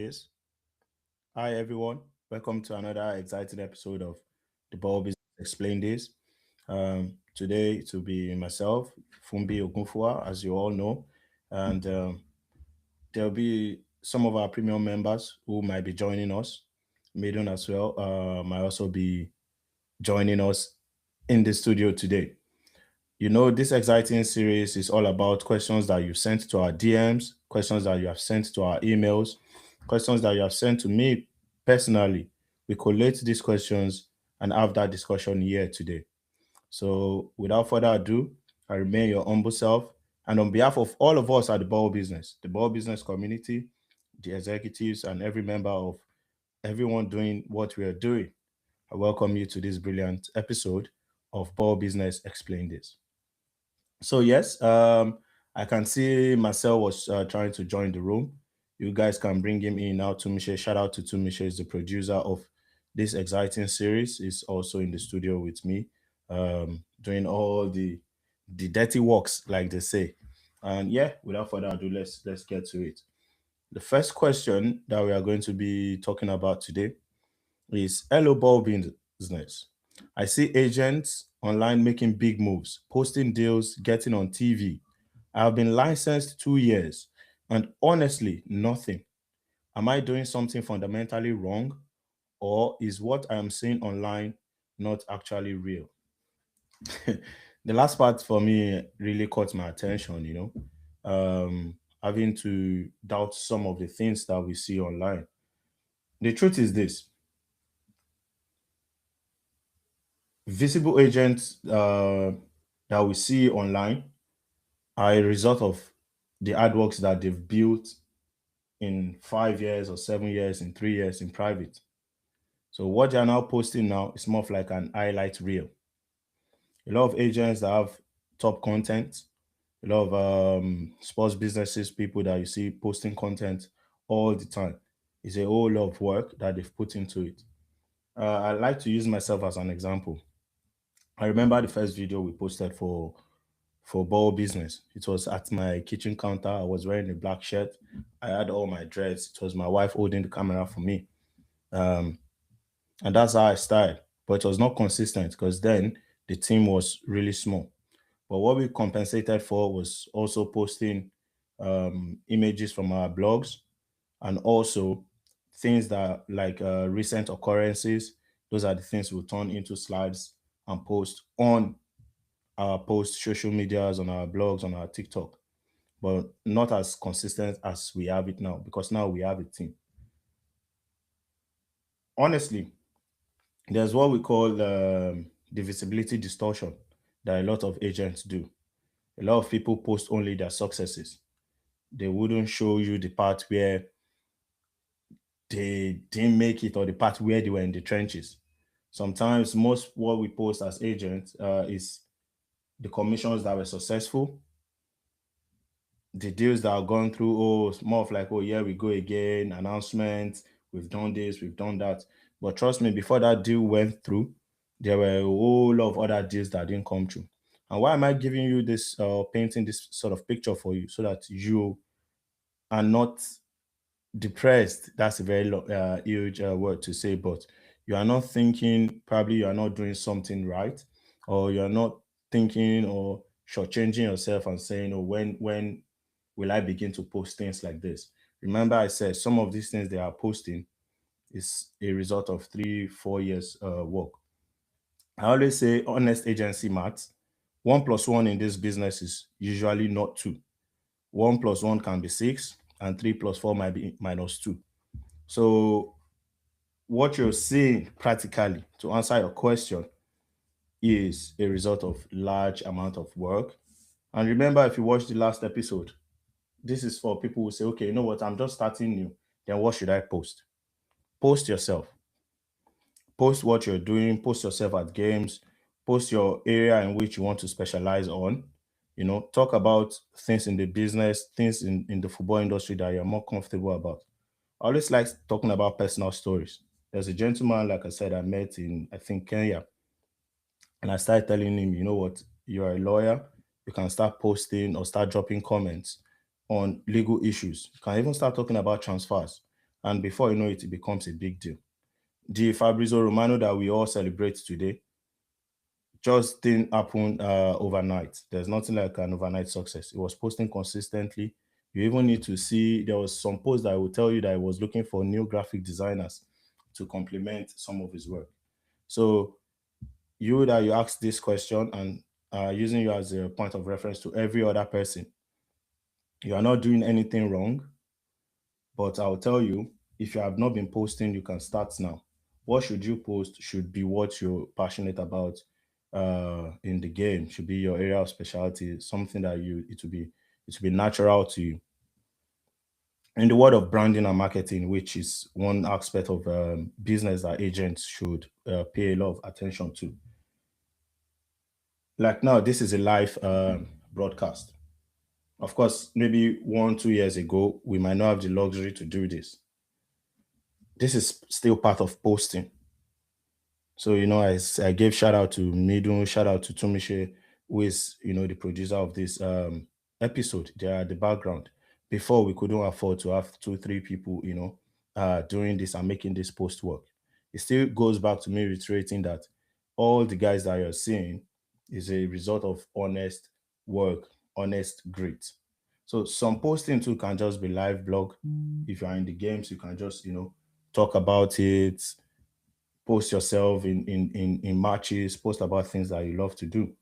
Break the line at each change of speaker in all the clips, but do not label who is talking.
this. Hi, everyone. Welcome to another exciting episode of the BallBusiness Explain This. Today, it will be myself, Fumbi Ogunfua, as you all know, and there'll be some of our premium members who might be joining us. Maiden as well might also be joining us in the studio today. This exciting series is all about questions that you sent to our DMs, questions that you have sent to our emails, questions that you have sent to me personally. We collate these questions and have that discussion here today. So, without further ado, I remain your humble self. And on behalf of all of us at the Ball Business community, the executives, and every member of everyone doing what we are doing, I welcome you to this brilliant episode of Ball Business Explain This. So yes, I can see Marcel was trying to join the room. You guys can bring him in now. Tumishe, shout out to Tumishe, is the producer of this exciting series. Is also in the studio with me, doing all the dirty works, like they say. And yeah, without further ado, let's get to it. The first question that we are going to be talking about today is hello ball business. I see agents online making big moves, posting deals, getting on TV. I have been licensed 2 years and honestly, nothing. Am I doing something fundamentally wrong or is what I am seeing online not actually real? The last part for me really caught my attention, having to doubt some of the things that we see online. The truth is this: visible agents that we see online are a result of the hard works that they've built in 5 years or 7 years, in 3 years in private. So what they are now posting now is more of like an highlight reel. A lot of agents that have top content, a lot of sports businesses, people that you see posting content all the time. It's a whole lot of work that they've put into it. I like to use myself as an example. I remember the first video we posted for Ball Business. It was at my kitchen counter. I was wearing a black shirt. I had all my dreads. It was my wife holding the camera for me. Um, and that's how I started. But it was not consistent because then the team was really small. But what we compensated for was also posting images from our blogs and also things that like recent occurrences. Those are the things we'll turn into slides and post on our post social medias, on our blogs, on our TikTok, but not as consistent as we have it now because now we have a team. Honestly, there's what we call the visibility distortion that a lot of agents do. A lot of people post only their successes. They wouldn't show you the part where they didn't make it or the part where they were in the trenches. Sometimes most what we post as agents is the commissions that were successful, the deals that are gone through. Oh, it's more of like, oh, yeah, we go again, announcement, we've done this, we've done that. But trust me, before that deal went through, there were a whole lot of other deals that didn't come true. And why am I giving you this, painting this sort of picture for you so that you are not depressed? That's a very huge word to say, but you are not thinking, probably you are not doing something right, or you are not thinking or shortchanging yourself and saying, oh, when will I begin to post things like this? Remember, I said some of these things they are posting is a result of 3 4 years work. I always say honest agency maths. 1 plus 1 in this business is usually not two. 1 plus 1 can be six, and 3 plus 4 might be -2. So what you're seeing practically, to answer your question, is a result of large amount of work. And remember, if you watch the last episode, this is for people who say, okay, you know what, I'm just starting new. Then what should I post? Post yourself. Post what you're doing, post yourself at games, post your area in which you want to specialize on. Talk about things in the business, things in the football industry that you're more comfortable about. I always like talking about personal stories. There's a gentleman, like I said, I met in, I think, Kenya. And I started telling him, you know what, you're a lawyer. You can start posting or start dropping comments on legal issues. You can even start talking about transfers. and before you know it, it becomes a big deal. The Fabrizio Romano that we all celebrate today just didn't happen overnight. There's nothing like an overnight success. It was posting consistently. You even need to see there was some post that will tell you that he was looking for new graphic designers to complement some of his work. So you ask this question and using you as a point of reference to every other person, you are not doing anything wrong. But I'll tell you, if you have not been posting, you can start now. What should you post should be what you're passionate about in the game, should be your area of specialty, something that it will be natural to you. In the world of branding and marketing, which is one aspect of business that agents should pay a lot of attention to. Like now, this is a live broadcast. Of course, maybe 1, 2 years ago, we might not have the luxury to do this. This is still part of posting. So, I gave shout out to Midun, shout out to Tumishe, who is, the producer of this episode. They are at the background. Before, we couldn't afford to have 2, 3 people, doing this and making this post work. It still goes back to me reiterating that all the guys that you're seeing is a result of honest work, honest grit. So some posting too can just be live blog. If you are in the games, you can just, talk about it, post yourself in matches, post about things that you love to do.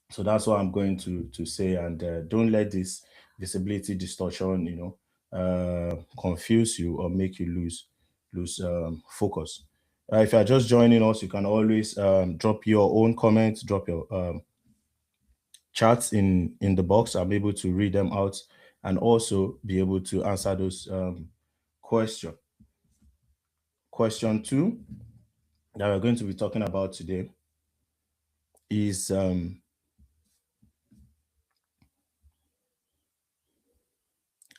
So that's what I'm going to say, and don't let this visibility distortion, confuse you or make you lose focus. If you're just joining us, you can always drop your own comments, drop your chats in the box. I'm able to read them out and also be able to answer those questions. Question two that we're going to be talking about today is I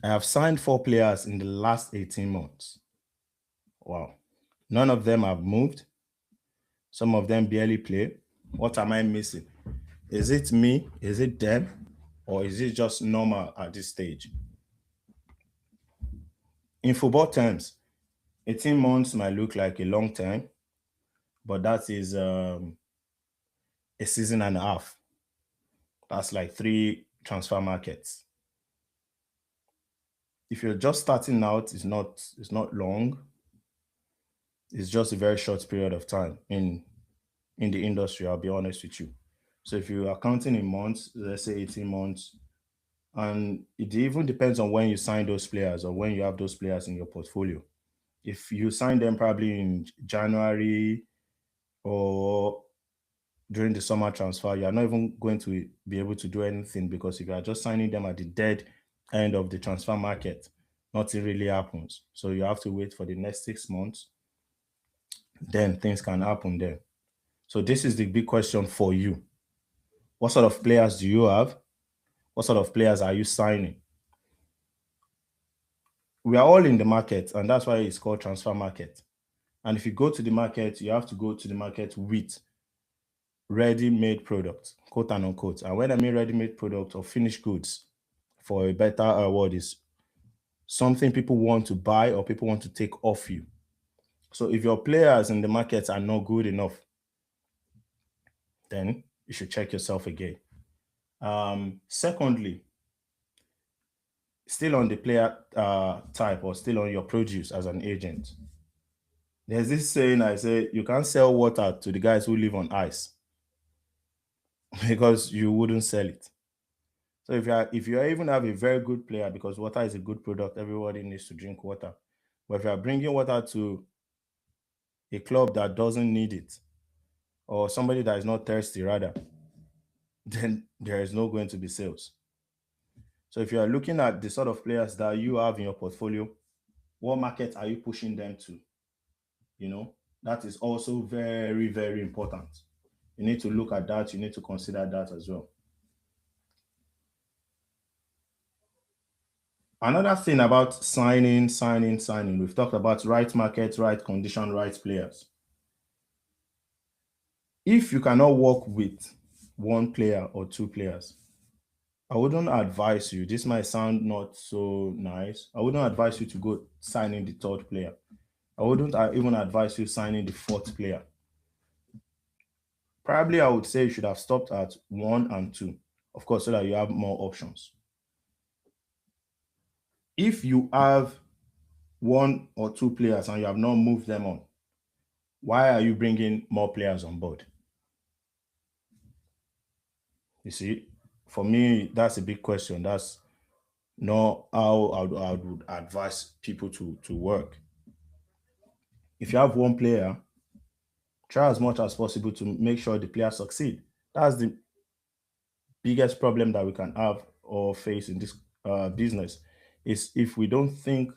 have signed 4 players in the last 18 months. Wow. None of them have moved. Some of them barely play. What am I missing? Is it me? Is it them? Or is it just normal at this stage? In football terms, 18 months might look like a long time, but that is a season and a half. That's like 3 transfer markets. If you're just starting out, it's not long. It's just a very short period of time in the industry, I'll be honest with you. So if you are counting in months, let's say 18 months, and it even depends on when you sign those players or when you have those players in your portfolio. If you sign them probably in January or during the summer transfer, you are not even going to be able to do anything, because if you are just signing them at the dead end of the transfer market, nothing really happens. So you have to wait for the next 6 months, then things can happen then. So this is the big question for you. What sort of players do you have? What sort of players are you signing? We are all in the market, and that's why it's called transfer market. And if you go to the market, you have to go to the market with ready-made products, quote and unquote. And when I mean ready-made product or finished goods, for a better word, is something people want to buy or people want to take off you. So if your players in the market are not good enough, then you should check yourself again. Secondly, still on the player type or still on your produce as an agent. There's this saying I say you can't sell water to the guys who live on ice because you wouldn't sell it. So if you even have a very good player, because water is a good product, everybody needs to drink water. But if you are bringing water to a club that doesn't need it, or somebody that is not thirsty rather, then there is no going to be sales. So if you are looking at the sort of players that you have in your portfolio, what market are you pushing them to? That is also very, very important. You need to look at that. You need to consider that as well. Another thing about signing, we've talked about right market, right condition, right players. If you cannot work with 1 player or 2 players, I wouldn't advise you. This might sound not so nice. I wouldn't advise you to go signing the third player. I wouldn't even advise you signing the fourth player. Probably, I would say you should have stopped at one and two, of course, so that you have more options. If you have one or two players and you have not moved them on, why are you bringing more players on board? You see, for me, that's a big question. That's not how I would advise people to work. If you have one player, try as much as possible to make sure the player succeed. That's the biggest problem that we can have or face in this business is if we don't think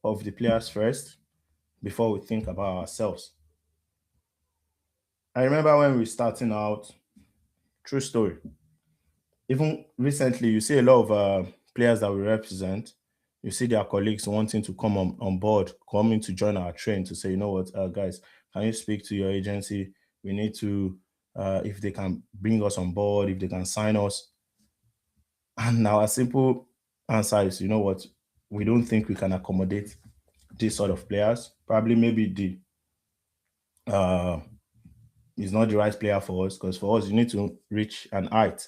of the players first before we think about ourselves. I remember when we were starting out, true story. Even recently, you see a lot of players that we represent. You see their colleagues wanting to come on board, coming to join our train to say, you know what, guys, can you speak to your agency? We need to, if they can bring us on board, if they can sign us. And our simple answer is, you know what, we don't think we can accommodate this sort of players. Probably maybe the uh, is not the right player for us because for us, you need to reach an height.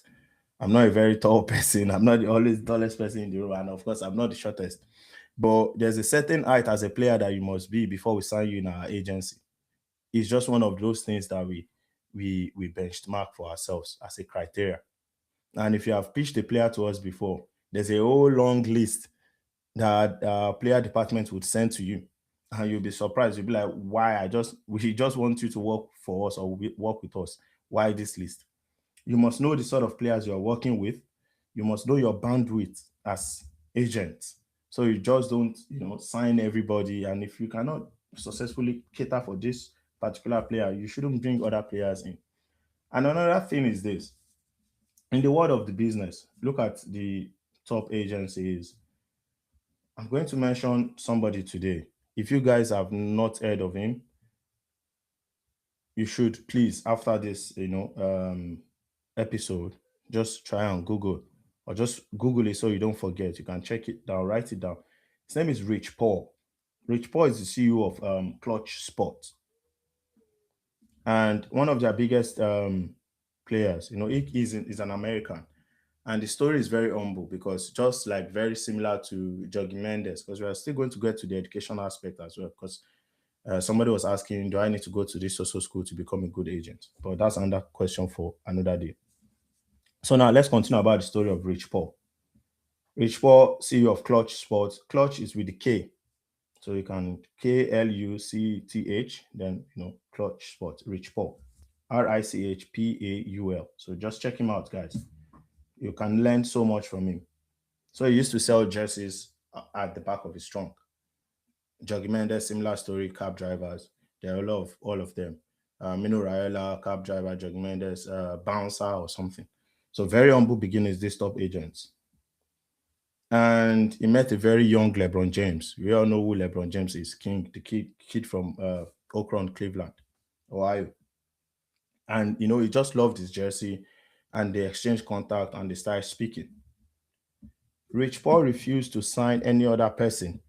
I'm not a very tall person. I'm not the always tallest person in the room, and of course, I'm not the shortest. But there's a certain height as a player that you must be before we sign you in our agency. It's just one of those things that we benchmark for ourselves as a criteria. And if you have pitched a player to us before, there's a whole long list that player department would send to you, and you'll be surprised. You'll be like, "Why? We just want you to work for us or work with us. Why this list?" You must know the sort of players you're working with. You must know your bandwidth as agents. So you just don't, sign everybody. And if you cannot successfully cater for this particular player, you shouldn't bring other players in. And another thing is this: in the world of the business, look at the top agencies. I'm going to mention somebody today. If you guys have not heard of him, you should please, after this, episode, just try and Google or just Google it so you don't forget. You can check it down, write it down. His name is Rich Paul. Rich Paul is the CEO of Clutch Sports and one of their biggest players. He's an American. And the story is very humble because just like very similar to Jogi Mendes, because we are still going to get to the education aspect as well. Because somebody was asking, do I need to go to this social school to become a good agent? But that's another question for another day. So now let's continue about the story of Rich Paul. Rich Paul, CEO of Clutch Sports. Clutch is with the K. So you can KLUCTH, then Clutch Sports, Rich Paul. RICHPAUL. So just check him out, guys. You can learn so much from him. So he used to sell jerseys at the back of his trunk. Jogi Mendes, similar story, cab drivers. There are a lot of all of them. Mino Raiola, cab driver, Jogi Mendes, bouncer or something. So very humble beginnings, these top agents. And he met a very young LeBron James. We all know who LeBron James is, King, the kid from Okron, Cleveland, Ohio. And he just loved his jersey, and they exchanged contact and they started speaking. Rich Paul refused to sign any other person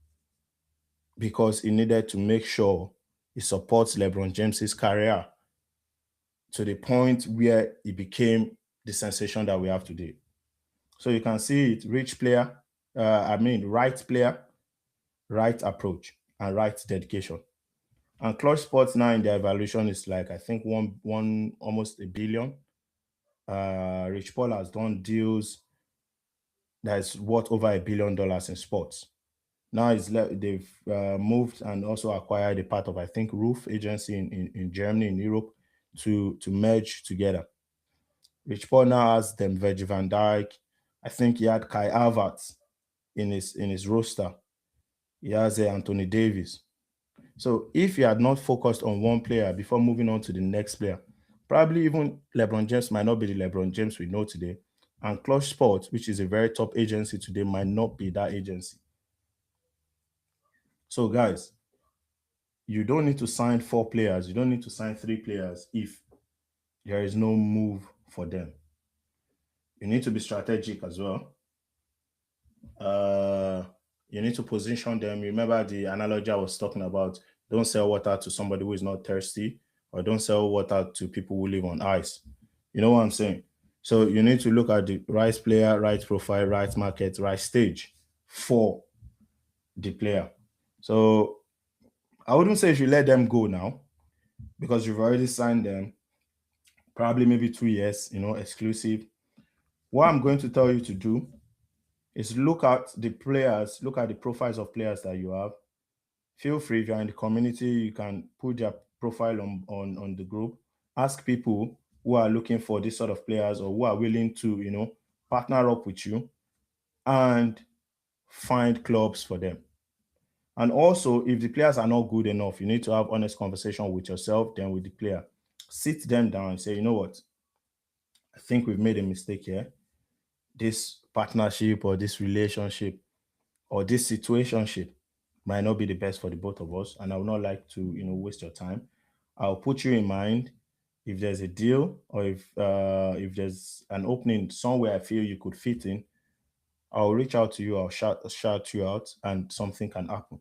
because he needed to make sure he supports LeBron James's career to the point where he became the sensation that we have today. So you can see it, right player, right approach, and right dedication. And Clutch Sports now in their evaluation is like I think one almost a billion. Rich Paul has done deals that is worth over $1 billion in sports. Now they've moved and also acquired a part of I think Roof Agency in Germany in Europe to merge together. Rich Paul now has them Virgil van Dijk. I think he had Kai Havertz in his roster. He has Anthony Davis. So if he had not focused on one player before moving on to the next player, probably even LeBron James might not be the LeBron James we know today. And Clutch Sports, which is a very top agency today, might not be that agency. So, guys, you don't need to sign four players. You don't need to sign three players if there is no move for them. You need to be strategic as well. Uh, you need to position them. Remember the analogy I was talking about. Don't sell water to somebody who is not thirsty, or don't sell water to people who live on ice. You know what I'm saying? So you need to look at the right player, right profile, right market, right stage for the player. So I wouldn't say if you let them go now because you've already signed them, probably maybe 2 years, exclusive. What I'm going to tell you to do is look at the players, look at the profiles of players that you have. Feel free, if you're in the community, you can put their profile on the group. Ask people who are looking for this sort of players or who are willing to, partner up with you and find clubs for them. And also, if the players are not good enough, you need to have honest conversation with yourself, then with the player. Sit them down and say, you know what? I think we've made a mistake here. This partnership or this relationship or this situationship might not be the best for the both of us, and I would not like to, waste your time. I'll put you in mind if there's a deal or if there's an opening somewhere I feel you could fit in. I'll reach out to you. I'll shout you out, and something can happen.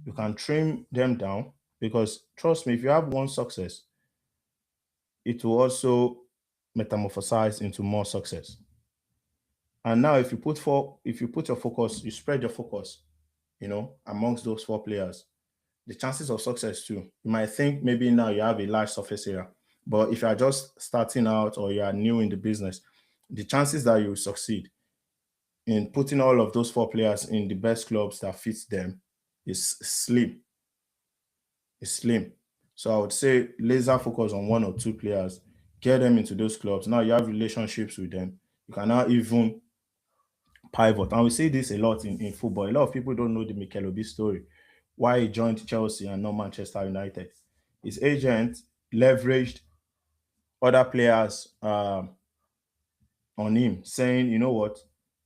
You can trim them down because trust me, if you have one success, it will also metamorphosize into more success. And now, if you put your focus, you spread your focus, amongst those four players, the chances of success too. You might think maybe now you have a large surface area, but if you are just starting out or you are new in the business, the chances that you succeed in putting all of those four players in the best clubs that fits them is slim. Is slim. So I would say laser focus on one or two players, get them into those clubs. Now you have relationships with them. You can now even pivot. And we see this a lot in football. A lot of people don't know the Mikel Obi story, why he joined Chelsea and not Manchester United. His agent leveraged other players on him, saying, you know what,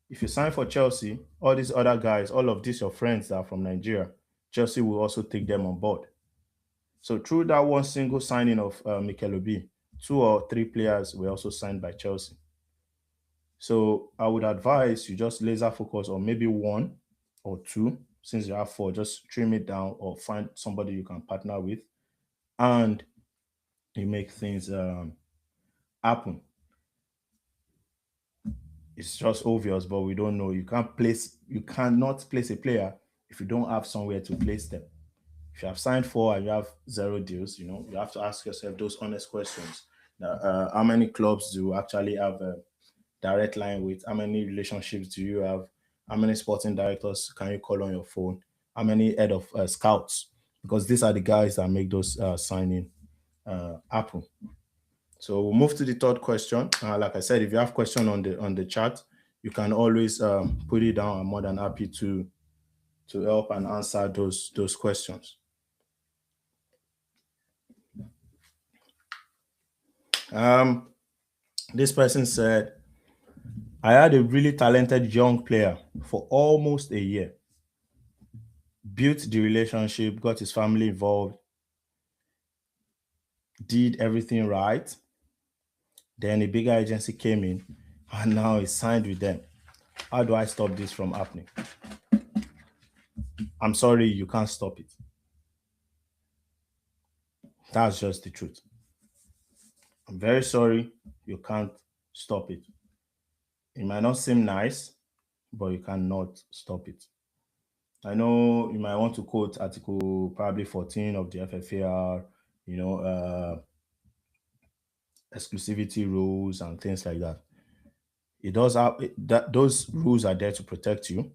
if you sign for Chelsea, all these other guys, all of these your friends that are from Nigeria, Chelsea will also take them on board. So through that one single signing of Mikel Obi, two or three players were also signed by Chelsea. So I would advise you just laser focus on maybe one or two. Since you have four, just trim it down or find somebody you can partner with, and you make things happen. It's just obvious, but we don't know. You cannot place a player if you don't have somewhere to place them. If you have signed four and you have zero deals, you have to ask yourself those honest questions. Now, how many clubs do you actually have a direct line with? How many relationships do you have? How many sporting directors can you call on your phone? How many head of scouts? Because these are the guys that make those signing happen. So we'll move to the third question. Like I said, if you have question on the chat, you can always put it down. I'm more than happy to help and answer those questions. Um, this person said, I had a really talented young player for almost a year. Built the relationship, got his family involved, did everything right. Then a bigger agency came in, and now he's signed with them. How do I stop this from happening? I'm sorry, you can't stop it. That's just the truth. I'm very sorry, you can't stop it. It might not seem nice, but you cannot stop it. I know you might want to quote Article probably 14 of the FFAR, you know, exclusivity rules and things like that. It does have that those rules are there to protect you.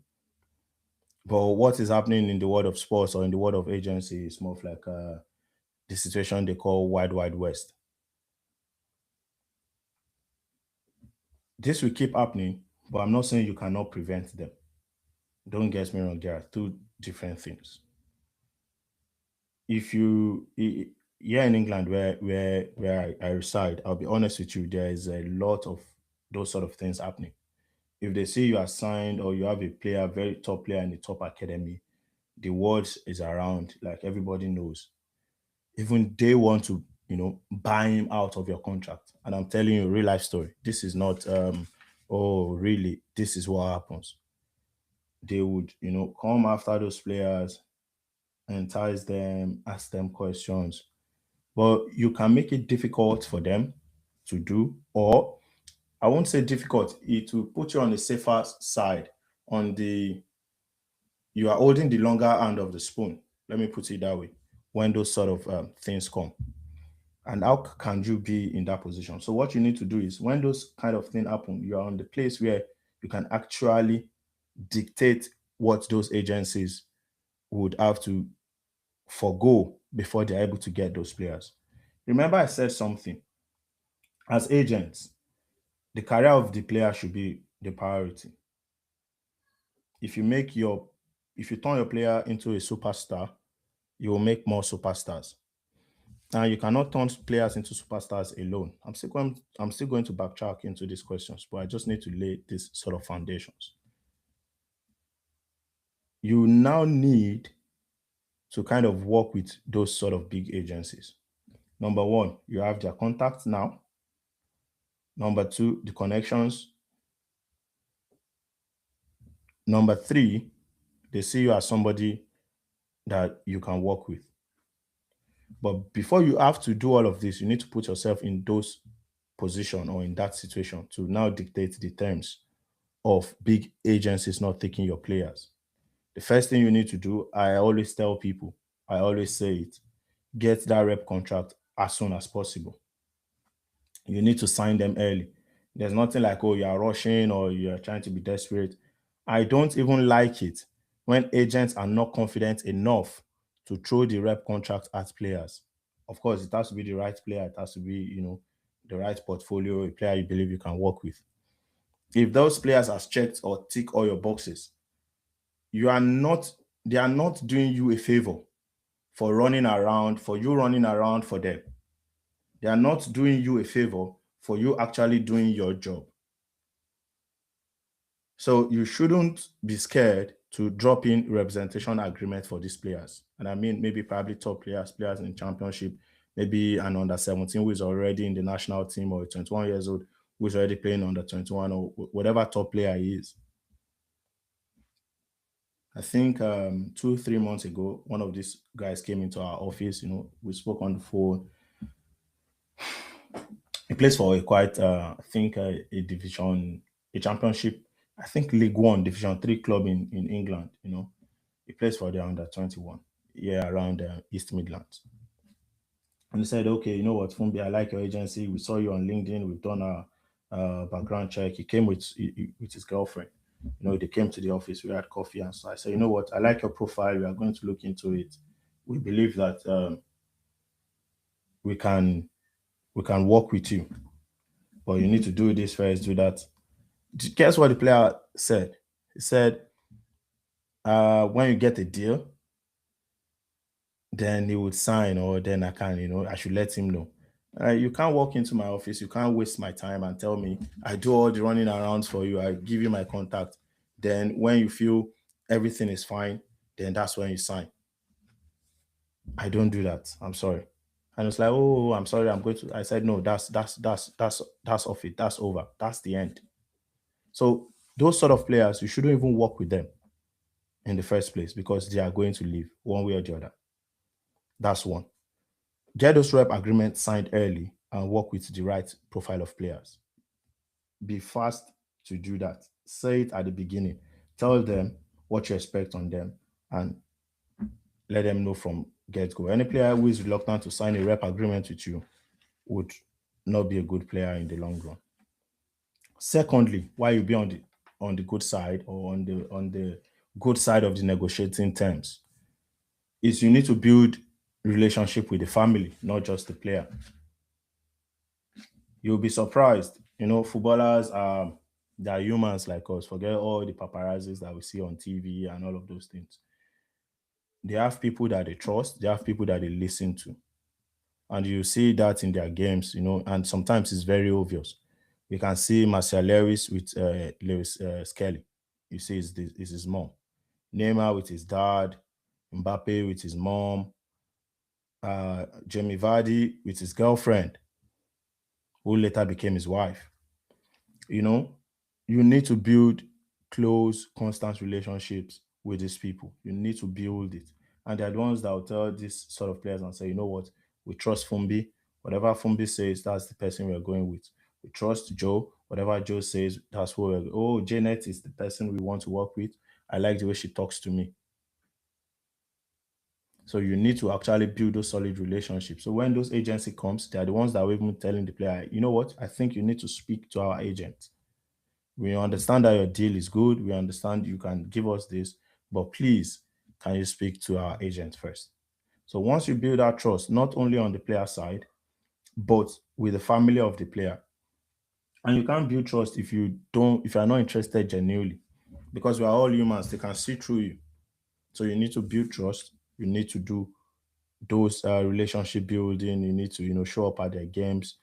But what is happening in the world of sports or in the world of agency is more of like the situation they call wide west. This will keep happening, but I'm not saying you cannot prevent them. Don't get me wrong, there are two different things. If you here in England where I reside, I'll be honest with you, there is a lot of those sort of things happening. If they see you are signed or you have a player, very top player in the top academy, the word is around, like everybody knows. Even they want to, buy him out of your contract. And I'm telling you a real life story. This is not oh, really, this is what happens. They would, come after those players, entice them, ask them questions. But you can make it difficult for them to do, or I won't say difficult, it will put you on the safer side, on the you are holding the longer end of the spoon. Let me put it that way. When those sort of things come, and how can you be in that position? So what you need to do is, when those kind of things happen, you are on the place where you can actually dictate what those agencies would have to forego before they're able to get those players. Remember, I said something. As agents, the career of the player should be the priority. If you make your if you turn your player into a superstar, you will make more superstars. And you cannot turn players into superstars alone. I'm still going to backtrack into these questions, but I just need to lay this sort of foundations. You now need to kind of work with those sort of big agencies. Number one, you have their contacts now. Number two, the connections. Number three, they see you as somebody that you can work with. But before you have to do all of this, you need to put yourself in those position or in that situation to now dictate the terms of big agencies not taking your players. The first thing you need to do, I always tell people, I always say it, get that rep contract as soon as possible. You need to sign them early. There's nothing like, oh, you are rushing or you are trying to be desperate. I don't even like it when agents are not confident enough to throw the rep contract at players. Of course, it has to be the right player. It has to be, the right portfolio, a player you believe you can work with. If those players has checked or tick all your boxes, you are not, they are not doing you a favor for you running around for them. They are not doing you a favor for you actually doing your job. So you shouldn't be scared to drop in representation agreement for these players. And I mean, maybe probably top players, players in championship, maybe an under 17 who is already in the national team, or a 21 years old who is already playing under 21, or whatever top player he is. I think 2, 3 months ago, one of these guys came into our office. We spoke on the phone. He plays for a quite, I think, a division, a championship, I think League One, Division Three club in England. He plays for the under 21, yeah, around East Midlands. And he said, okay, you know what, Fumbi, I like your agency. We saw you on LinkedIn. We've done a background check. He came with his girlfriend. They came to the office. We had coffee, and so I said, you know what, I like your profile. We are going to look into it. We believe that we can we can work with you, but you need to do this first, do that. Guess what the player said? He said, when you get a deal, then he would sign, or then I should let him know. You can't walk into my office, you can't waste my time and tell me I do all the running around for you, I give you my contact. Then when you feel everything is fine, then that's when you sign. I don't do that. I'm sorry. And it's like, oh, I'm sorry, I'm going to. I said, no, that's off it. That's over. That's the end. So those sort of players, you shouldn't even work with them in the first place, because they are going to leave one way or the other. That's one. Get those rep agreements signed early and work with the right profile of players. Be fast to do that. Say it at the beginning. Tell them what you expect on them, and let them know from get go. Any player who is reluctant to sign a rep agreement with you would not be a good player in the long run. Secondly, why you be on the good side, or on the good side of the negotiating terms, is you need to build relationship with the family, not just the player. You'll be surprised. Footballers are they're humans like us. Forget all the paparazzis that we see on TV and all of those things. They have people that they trust, they have people that they listen to. And you see that in their games, and sometimes it's very obvious. You can see Marcel Lewis with Lewis Skelly. You see it's his mom. Neymar with his dad. Mbappe with his mom. Jamie Vardy with his girlfriend, who later became his wife. You know, You need to build close, constant relationships with these people. You need to build it. And they're the ones that will tell these sort of players and say, you know what, we trust Fumbi. Whatever Fumbi says, that's the person we're going with. We trust Joe. Whatever Joe says, that's who we're Oh, Janet is the person we want to work with. I like the way she talks to me. So you need to actually build those solid relationships. So when those agency comes, they are the ones that are even telling the player, you know what, I think you need to speak to our agent. We understand that your deal is good. We understand you can give us this, but please, can you speak to our agent first? So once you build that trust, not only on the player side, but with the family of the player, and you can't build trust if you are not interested genuinely, because we are all humans. They can see through you. So you need to build trust. You need to do those relationship building. You need to show up at their games,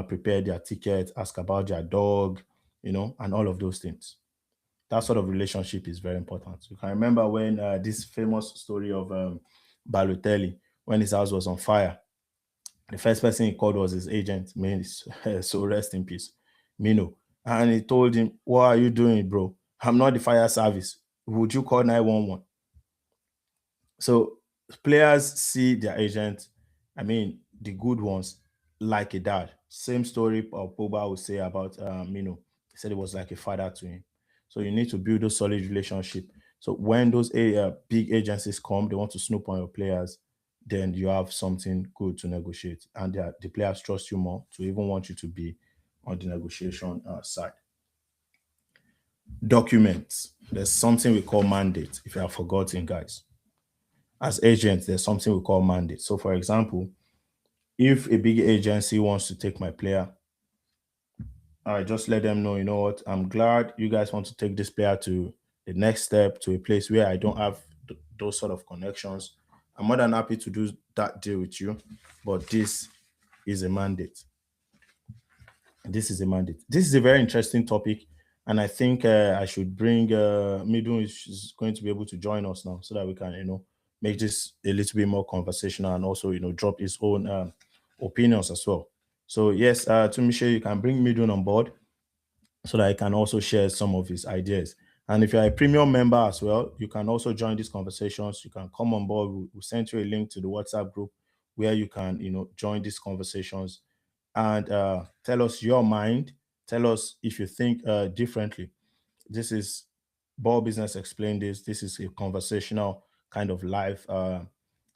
prepare their tickets, ask about their dog, and all of those things. That sort of relationship is very important. You can remember when this famous story of Balotelli, when his house was on fire, the first person he called was his agent, so rest in peace, Mino. And he told him, what are you doing, bro? I'm not the fire service. Would you call 911? So players see their agent, I mean, the good ones, like a dad. Same story Pogba would say about Mino. He said it was like a father to him. So you need to build those solid relationship. So when those big agencies come, they want to snoop on your players, then you have something good to negotiate, and the players trust you more to even want you to be on the negotiation side. Documents. There's something we call mandate. If you have forgotten, guys, as agents, there's something we call mandate. So, for example, if a big agency wants to take my player, I just let them know, you know what, I'm glad you guys want to take this player to the next step, to a place where I don't have those sort of connections. I'm more than happy to do that deal with you, but this is a mandate. This is a mandate. This is a very interesting topic, and I think I should bring Midun is going to be able to join us now, so that we can make this a little bit more conversational, and also drop his own opinions as well. So yes, to Michelle, you can bring Midun on board so that I can also share some of his ideas. And if you're a premium member as well, you can also join these conversations. You can come on board. We'll send you a link to the WhatsApp group where you can, join these conversations and tell us your mind. Tell us if you think differently. This is Ball Business Explain This. This is a conversational kind of live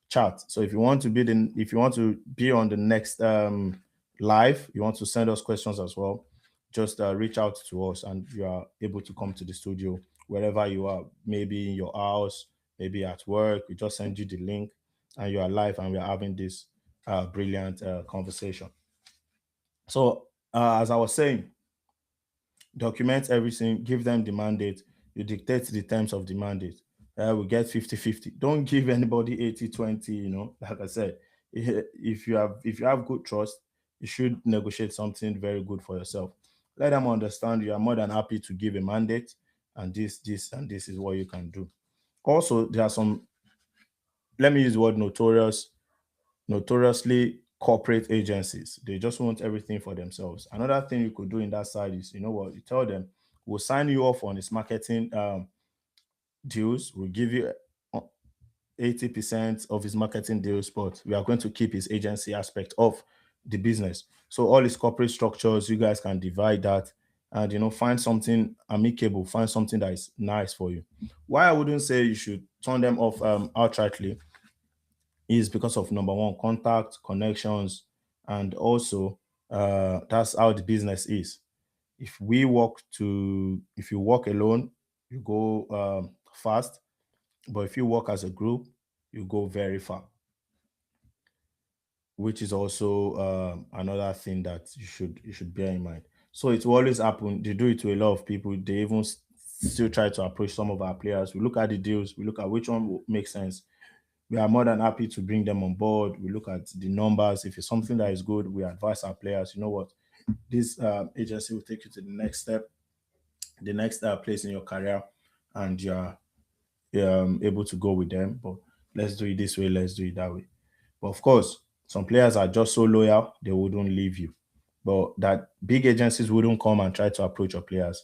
chat. So if you want to be on the next live, you want to send us questions as well, just reach out to us and you are able to come to the studio wherever you are, maybe in your house, maybe at work. We just send you the link and you are live and we are having this brilliant conversation. So as I was saying, document everything, give them the mandate, you dictate the terms of the mandate. We get 50-50. Don't give anybody 80-20, like I said. If you have good trust, you should negotiate something very good for yourself. Let them understand you are more than happy to give a mandate, and and this is what you can do. Also, there are some, let me use the word notoriously corporate agencies. They just want everything for themselves. Another thing you could do in that side is, you tell them, we'll sign you off on this marketing deals. We'll give you 80% of his marketing deals, but we are going to keep his agency aspect of the business. So all his corporate structures, you guys can divide that and find something amicable, find something that is nice for you. Why I wouldn't say you should turn them off outrightly is because of number one, contact, connections, and also that's how the business is. If you work alone, you go fast, but if you work as a group, you go very far, which is also another thing that you should bear in mind. So it will always happen. They do it to a lot of people. They even still try to approach some of our players. We look at the deals, we look at which one will make sense. We are more than happy to bring them on board. We look at the numbers. If it's something that is good, we advise our players, you know what, this agency will take you to the next step, the next place in your career, and you're able to go with them. But let's do it this way, let's do it that way. But of course, some players are just so loyal, they wouldn't leave you. But that big agencies wouldn't come and try to approach your players.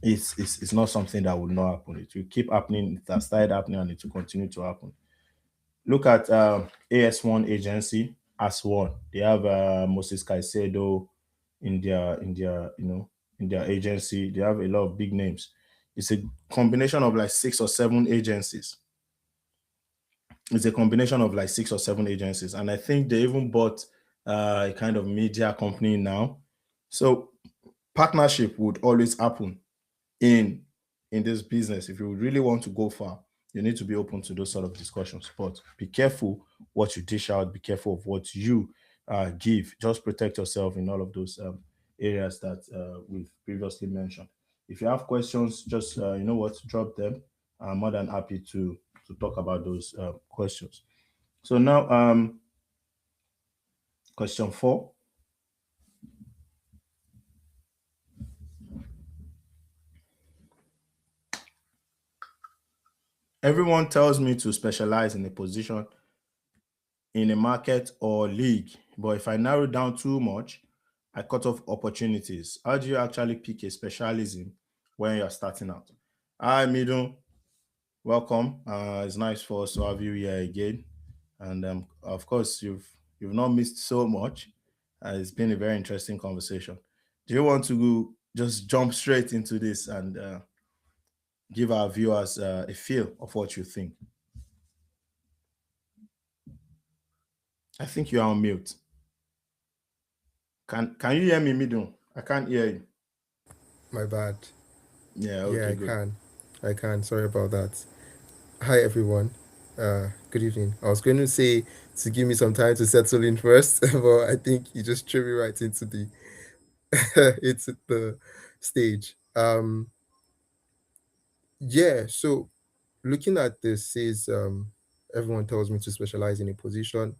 it's not something that will not happen. It will keep happening. It has started happening and it will continue to happen. Look at AS1 agency as one. They have Moses Caicedo in their in their agency. They have a lot of big names. It's a combination of like six or seven agencies. It's a combination of like six or seven agencies, and I think they even bought a kind of media company now. So partnership would always happen in this business. If you really want to go far, you need to be open to those sort of discussions, but be careful what you dish out, be careful of what you give. Just protect yourself in all of those areas that we've previously mentioned. If you have questions, just you know what, drop them. I'm more than happy to talk about those questions. So now, question 4. Everyone tells me to specialize in a position in a market or league. But if I narrow down too much, I cut off opportunities. How do you actually pick a specialism when you're starting out? Hi, Midun. Welcome. It's nice for us to have you here again. And of course, you've not missed so much. It's been a very interesting conversation. Do you want to just jump straight into this and give our viewers a feel of what you think? I think you are on mute. Can you hear me, Midun? I can't hear you.
My bad.
Yeah,
Yeah,
okay,
I
good.
can. I can. Sorry about that. Hi, everyone. Good evening. I was going to say to give me some time to settle in first, but I think you just threw me right into the into the stage. Yeah. So looking at this says everyone tells me to specialize in a position,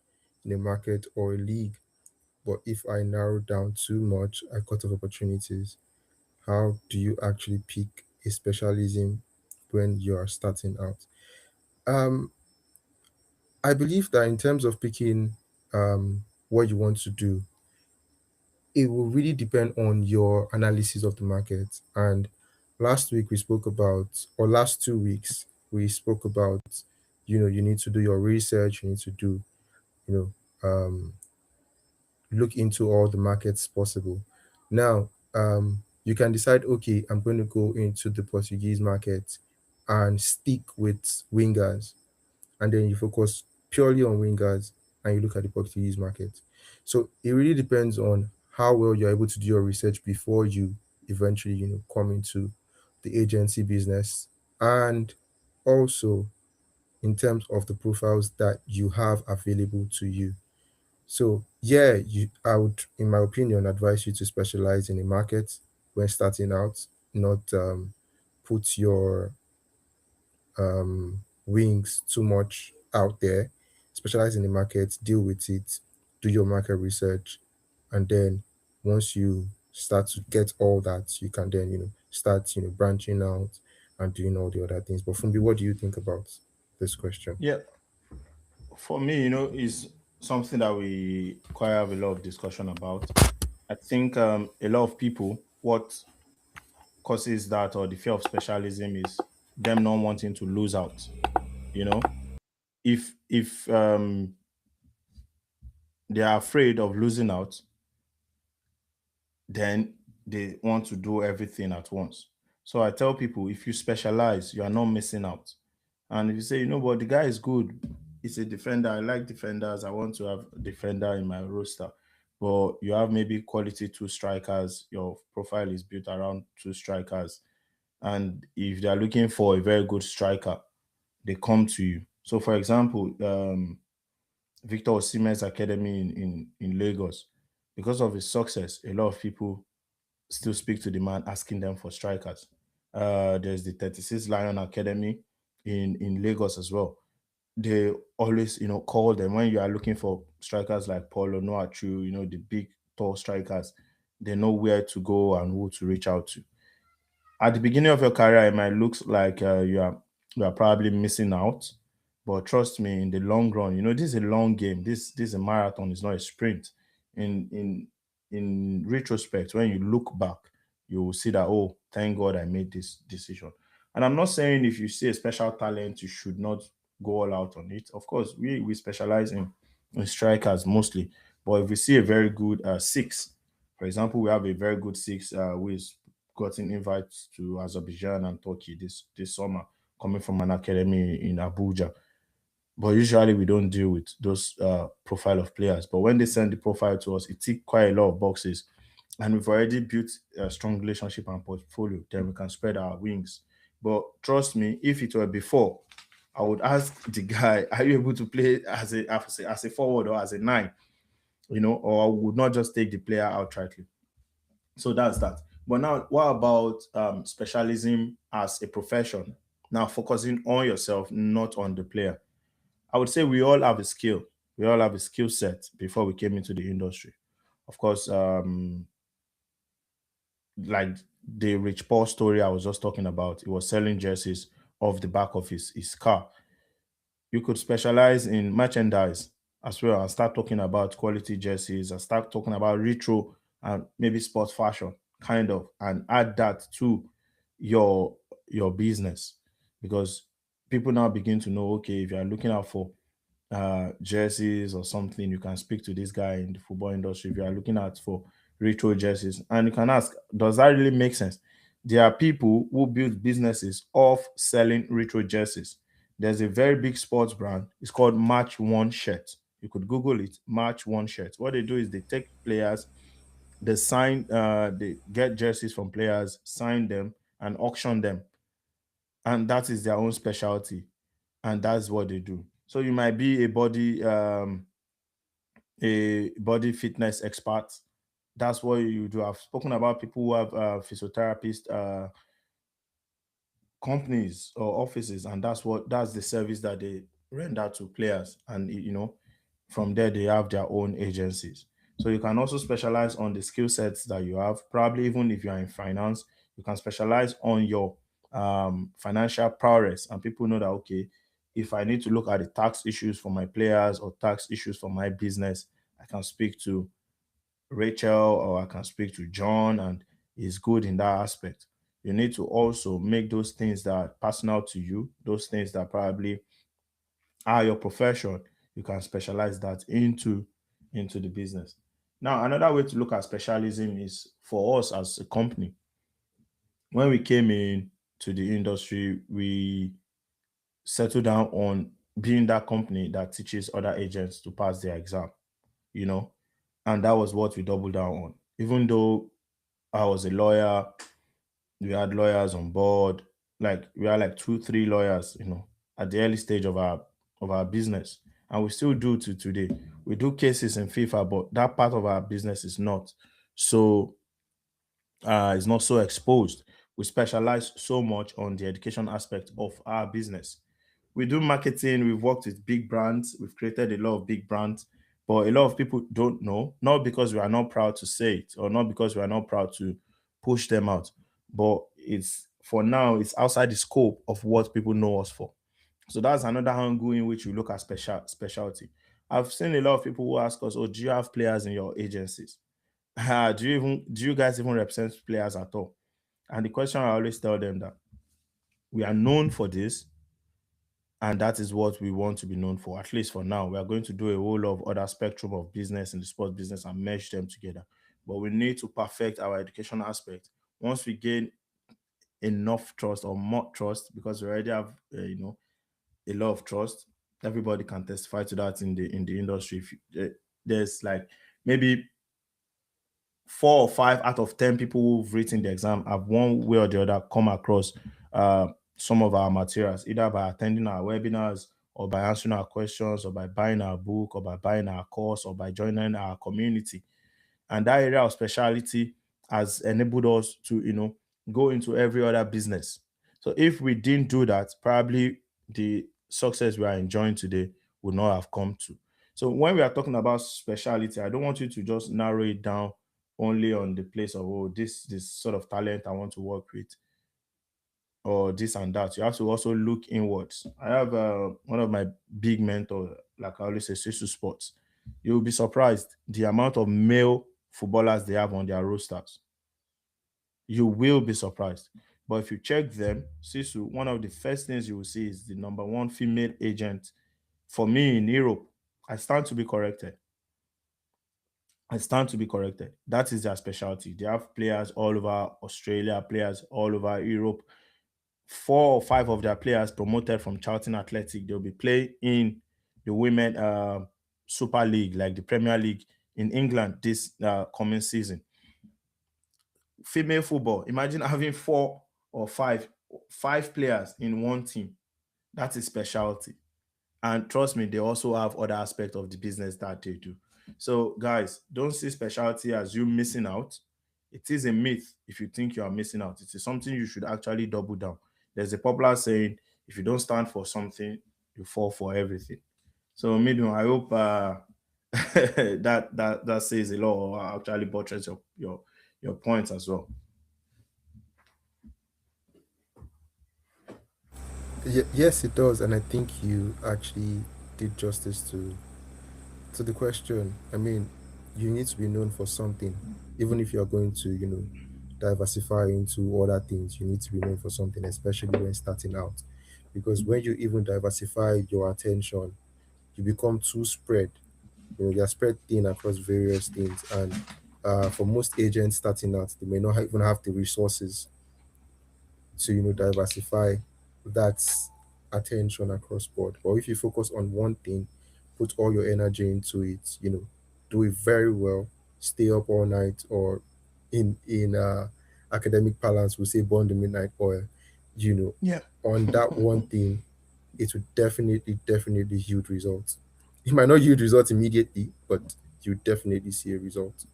in a market or a league. But if I narrow down too much, I cut off opportunities. How do you actually pick a specialism when you are starting out? Um, I believe that in terms of picking what you want to do, it will really depend on your analysis of the market. And last week we spoke about, or last 2 weeks, we spoke about, you need to do your research, you need to do, you look into all the markets possible. Now, you can decide, okay, I'm going to go into the Portuguese market and stick with wingers, and then you focus purely on wingers and you look at the Portuguese market. So it really depends on how well you're able to do your research before you eventually, come into the agency business, and also in terms of the profiles that you have available to you. So yeah, I would, in my opinion, advise you to specialize in a market when starting out, not put your wings too much out there. Specialize in the market, deal with it, do your market research, and then once you start to get all that, you can then start branching out and doing all the other things. But Fumbi, what do you think about this question?
Yeah, for me, is something that we quite have a lot of discussion about. I think a lot of people, what causes that or the fear of specialism is them not wanting to lose out. You know, if they are afraid of losing out, then they want to do everything at once. So I tell people, if you specialize, you are not missing out. And if you say, but the guy is good, he's a defender, I like defenders, I want to have a defender in my roster. But you have maybe quality two strikers, your profile is built around two strikers. And if they're looking for a very good striker, they come to you. So, for example, Victor Osimhen's academy in Lagos, because of his success, a lot of people still speak to the man asking them for strikers. There's the 36 Lion Academy in Lagos as well. They always, call them when you are looking for strikers like Paulo Noachu, the big tall strikers. They know where to go and who to reach out to. At the beginning of your career, it might look like you are probably missing out, but trust me, in the long run, this is a long game. This is a marathon. It's not a sprint. In retrospect, when you look back, you will see that, oh, thank God I made this decision. And I'm not saying if you see a special talent, you should not go all out on it. Of course, we specialize in strikers mostly. But if we see a very good six, for example, we have a very good six who is gotten invites to Azerbaijan and Turkey this summer, coming from an academy in Abuja. But usually we don't deal with those profile of players. But when they send the profile to us, it ticks quite a lot of boxes, and we've already built a strong relationship and portfolio. Then we can spread our wings. But trust me, if it were before, I would ask the guy, "Are you able to play as a forward or as a nine?" Or I would not just take the player outrightly. So that's that. But now, what about specialism as a profession? Now, focusing on yourself, not on the player. I would say we all have a skill. We all have a skill set before we came into the industry. Of course, like the Rich Paul story I was just talking about, he was selling jerseys off the back of his car. You could specialize in merchandise as well and start talking about quality jerseys and start talking about retro and maybe sports fashion, kind of, and add that to your your business, because people now begin to know, okay, if you are looking out for jerseys or something, you can speak to this guy in the football industry. If you are looking at for retro jerseys, and you can ask, does that really make sense? There are people who build businesses off selling retro jerseys. There's a very big sports brand. It's called Match One Shirt. You could Google it, Match One Shirt. What they do is they take players, they get jerseys from players, sign them, and auction them, and that is their own specialty, and that's what they do. So you might be a body fitness expert. That's what you do. I've spoken about people who have physiotherapist companies or offices, and that's the service that they render to players. And from there they have their own agencies. So you can also specialize on the skill sets that you have. Probably even if you are in finance, you can specialize on your financial prowess, and people know that, okay, if I need to look at the tax issues for my players or tax issues for my business, I can speak to Rachel or I can speak to John, and is good in that aspect. You need to also make those things that are personal to you, those things that probably are your profession. You can specialize that into the business. Now, another way to look at specialism is for us as a company. When we came in to the industry, we settled down on being that company that teaches other agents to pass their exam, you know, and that was what we doubled down on. Even though I was a lawyer, we had lawyers on board, like we had like two, three lawyers, at the early stage of our business. And we still do to today. We do cases in FIFA, but that part of our business is not. So is not so exposed. We specialize so much on the education aspect of our business. We do marketing, we've worked with big brands, we've created a lot of big brands, but a lot of people don't know, not because we are not proud to say it or not because we are not proud to push them out, but it's for now, it's outside the scope of what people know us for. So that's another angle in which we look at specialty. I've seen a lot of people who ask us, "Oh, do you have players in your agencies? Do you guys even represent players at all?" And the question I always tell them that we are known for this, and that is what we want to be known for. At least for now, we are going to do a whole lot of other spectrum of business in the sports business and merge them together. But we need to perfect our education aspect. Once we gain enough trust or more trust, because we already have, a lot of trust. Everybody can testify to that in the industry. If there's like maybe 4 or 5 out of 10 people who've written the exam have one way or the other come across uh, some of our materials, either by attending our webinars or by answering our questions or by buying our book or by buying our course or by joining our community. And that area of speciality has enabled us to go into every other business. So if we didn't do that, probably the success we are enjoying today would not have come to. So when we are talking about speciality, I don't want you to just narrow it down only on the place of, oh, this sort of talent I want to work with, or this and that. You have to also look inwards. I have one of my big mentors, like I always say, Sisu Sports. You'll be surprised the amount of male footballers they have on their rosters. You will be surprised. But if you check them, Sisu, one of the first things you will see is the number one female agent for me in Europe. I stand to be corrected. I stand to be corrected. That is their specialty. They have players all over Australia, players all over Europe. Four or five of their players promoted from Charlton Athletic. They'll be playing in the women Super League, like the Premier League in England this coming season. Female football. Imagine having four or five players in one team. That's a specialty. And trust me, they also have other aspects of the business that they do. So, guys, don't see specialty as you missing out. It is a myth if you think you are missing out. It is something you should actually double down. There's a popular saying, if you don't stand for something, you fall for everything. So, Midun, I hope that says a lot, or actually buttress your points as well.
Yes, it does, and I think you actually did justice to the question. I mean, you need to be known for something, even if you're going to, diversify into other things. You need to be known for something, especially when starting out, because when you even diversify your attention, you become too spread. You're spread thin across various things, and for most agents starting out, they may not even have the resources to diversify that attention across board. But if you focus on one thing, put all your energy into it, do it very well, stay up all night, or in academic parlance we say burn the midnight oil, you know
Yeah.
on that one thing, it will definitely yield results. It might not yield results immediately, but you definitely see a result.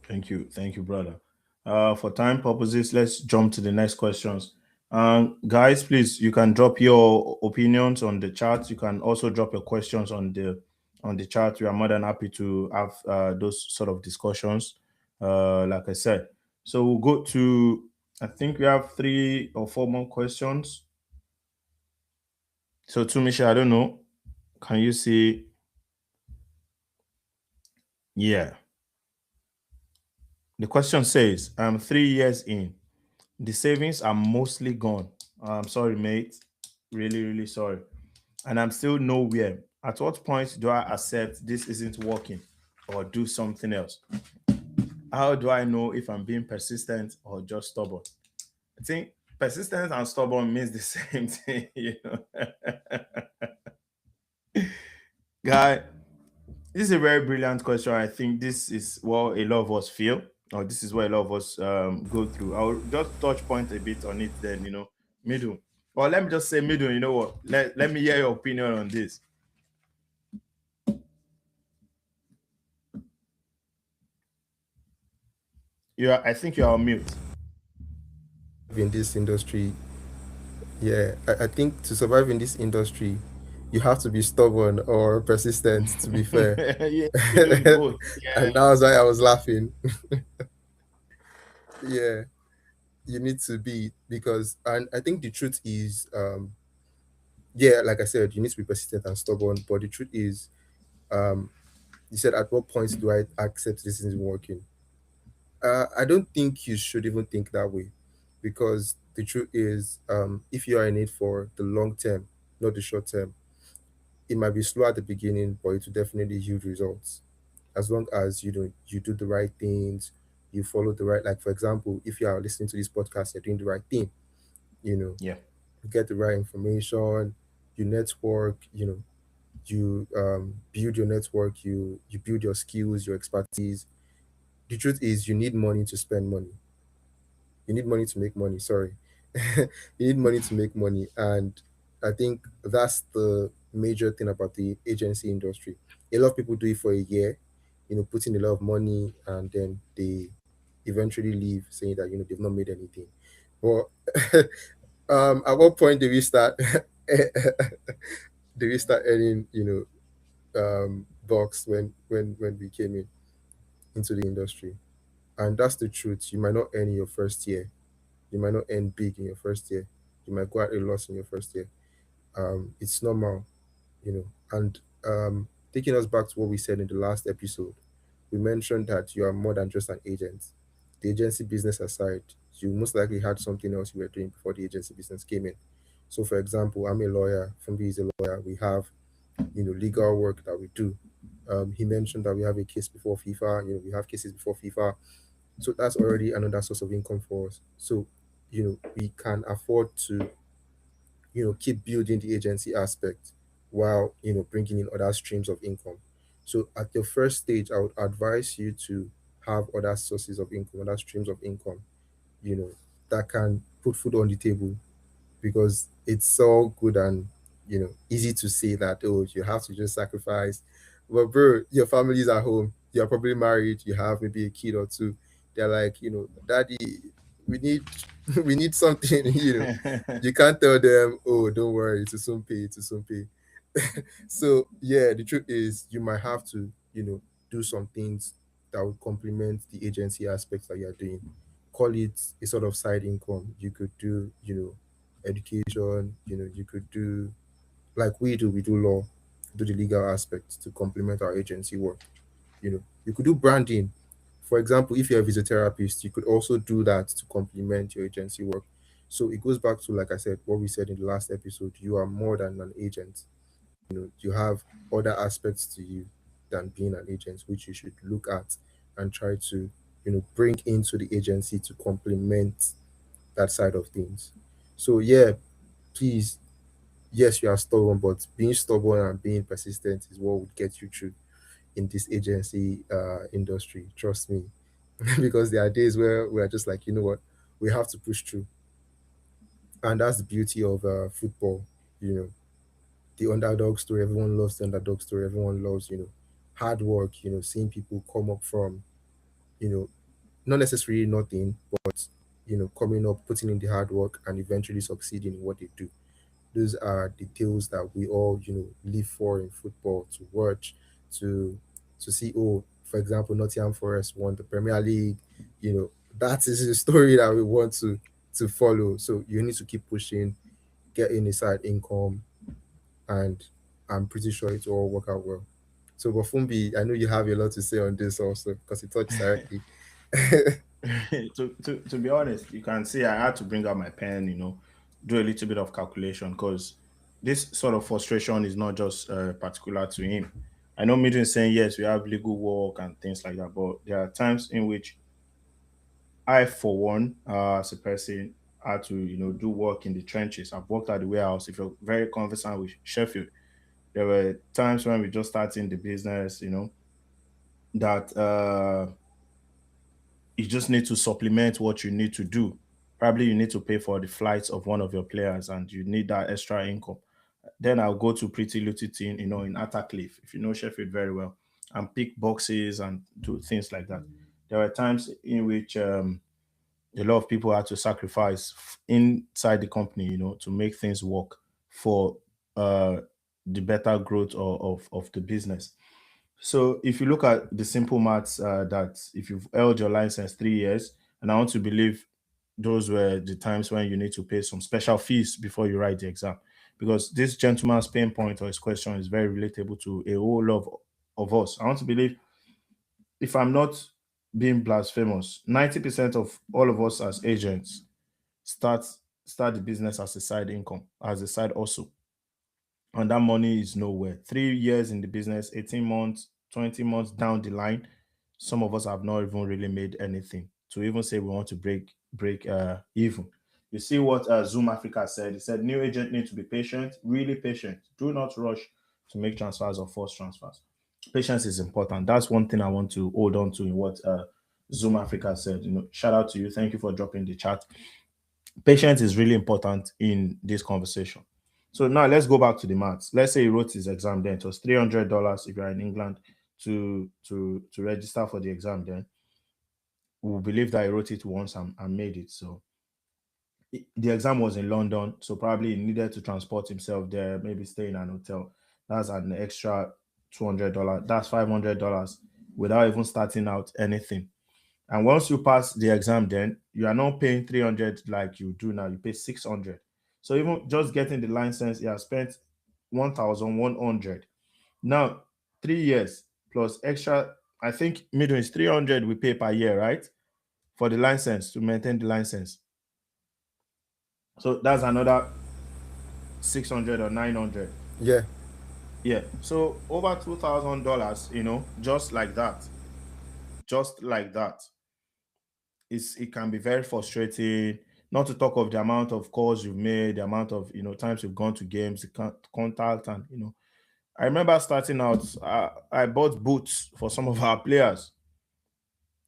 Thank you, brother. For time purposes, let's jump to the next questions. Guys, please, you can drop your opinions on the chat. You can also drop your questions on the chat. We are more than happy to have those sort of discussions. Like I said, so we'll go to. I think we have three or four more questions. So, to Michelle, I don't know. Can you see? Yeah. The question says, I'm 3 years in. The savings are mostly gone. I'm sorry, mate. Really, really sorry. And I'm still nowhere. At what point do I accept this isn't working or do something else? How do I know if I'm being persistent or just stubborn? I think persistent and stubborn means the same thing, you know. Guy, this is a very brilliant question. I think this is what a lot of us feel, or this is what a lot of us go through. I'll just touch point a bit on it then, middle. Or let me just say middle, you know what? Let me hear your opinion on this. I think you're on mute.
In this industry, yeah, I think to survive in this industry, you have to be stubborn or persistent, to be fair.
Yeah, you doing both.
And that was why I was laughing. Yeah, you need to be, because, and I think the truth is, yeah, like I said, you need to be persistent and stubborn. But the truth is, um, you said, at what point do I accept this isn't working? I don't think you should even think that way, because the truth is, if you are in it for the long term, not the short term, it might be slow at the beginning, but it will definitely yield results. As long as you do the right things, you follow the right, like for example, if you are listening to this podcast, you're doing the right thing, you know,
Yeah.
you get the right information, you network, you build your network, you build your skills, your expertise. The truth is, you need money to spend money. You need money to make money. Sorry, you need money to make money, and I think that's the major thing about the agency industry. A lot of people do it for a year, put in a lot of money, and then they eventually leave, saying that they've not made anything. But at what point do we start? Do we start earning? Bucks when we came into the industry, and that's the truth. You might not earn in your first year. You might not earn big in your first year. You might go at a loss in your first year. It's normal, And taking us back to what we said in the last episode, we mentioned that you are more than just an agent. the agency business aside, you most likely had something else you were doing before the agency business came in. So, for example, I'm a lawyer. Fumbi is a lawyer. We have, legal work that we do. He mentioned that we have a case before FIFA. We have cases before FIFA. So that's already another source of income for us. So, we can afford to, keep building the agency aspect while, bringing in other streams of income. So at your first stage, I would advise you to have other sources of income, other streams of income, you know, that can put food on the table, because it's so good and, easy to say that, oh, you have to just sacrifice. But bro, your family is at home, you're probably married, you have maybe a kid or two. They're like, daddy, we need we need something. You can't tell them, oh, don't worry, to soon pay, to soon pay. So yeah, the truth is you might have to, do some things that would complement the agency aspects that you're doing. Call it a sort of side income. You could do, education, you could do, like we do law, do the legal aspects to complement our agency work. You could do branding. For example, if you're a physiotherapist, you could also do that to complement your agency work. So it goes back to, like I said, what we said in the last episode. You are more than an agent. You have other aspects to you than being an agent, which you should look at and try to, bring into the agency to complement that side of things. So yeah, please, yes, you are stubborn, but being stubborn and being persistent is what would get you through in this agency industry. Trust me, because there are days where we are just like, we have to push through, and that's the beauty of football. You know, the underdog story. Everyone loves the underdog story. Everyone loves, hard work. Seeing people come up from, you know, not necessarily nothing, but coming up, putting in the hard work, and eventually succeeding in what they do. Those are the tales that we all, live for in football, to watch, to see. Oh, for example, Nottingham Forest won the Premier League. That is the story that we want to follow. So you need to keep pushing, get in a side income, and I'm pretty sure it will all work out well. So, Bafumbi, I know you have a lot to say on this also, because it touches directly.
To be honest, you can see I had to bring out my pen, do a little bit of calculation because this sort of frustration is not just particular to him. I know Midrin is saying yes, we have legal work and things like that, but there are times in which I, for one, as a person, had to do work in the trenches. I've worked at the warehouse. If you're very conversant with Sheffield, there were times when we just starting the business, that you just need to supplement what you need to do. Probably you need to pay for the flights of one of your players and you need that extra income. Then I'll go to Pretty Little Thing, in Attercliffe, if you know Sheffield very well, and pick boxes and do things like that. There were times in which a lot of people had to sacrifice inside the company, to make things work for uh, the better growth of the business. So if you look at the simple maths, that if you've held your license 3 years, and I want to believe those were the times when you need to pay some special fees before you write the exam, because this gentleman's pain point or his question is very relatable to a whole lot of us. I want to believe, if I'm not being blasphemous, 90% of all of us as agents start start the business as a side income, as a side hustle, and that money is nowhere. 3 years in the business, 18 months, 20 months down the line, some of us have not even really made anything to even say we want to break even. You see what Zoom Africa said? He said new agent need to be patient, really patient. Do not rush to make transfers or force transfers. Patience is important. That's one thing I want to hold on to in what Zoom Africa said. Shout out to you. Thank you for dropping the chat. Patience is really important in this conversation. So now let's go back to the maths. Let's say he wrote his exam then. It was $300 if you're in England to register for the exam then. We believe that he wrote it once and made it. So the exam was in London, so probably he needed to transport himself there, maybe stay in an hotel. That's an extra $200. That's $500 without even starting out anything. And once you pass the exam, then you are not paying 300 like you do now. You pay 600. So even just getting the license, you have spent 1,100. Now 3 years plus extra. I think middle is 300 we pay per year, right? for the license to maintain the license. So that's another 600 or 900.
Yeah,
Yeah. So over $2,000, just like that, just like that. It can be very frustrating. Not to talk of the amount of calls you've made, the amount of times you've gone to games, the contact, and I remember starting out. I bought boots for some of our players.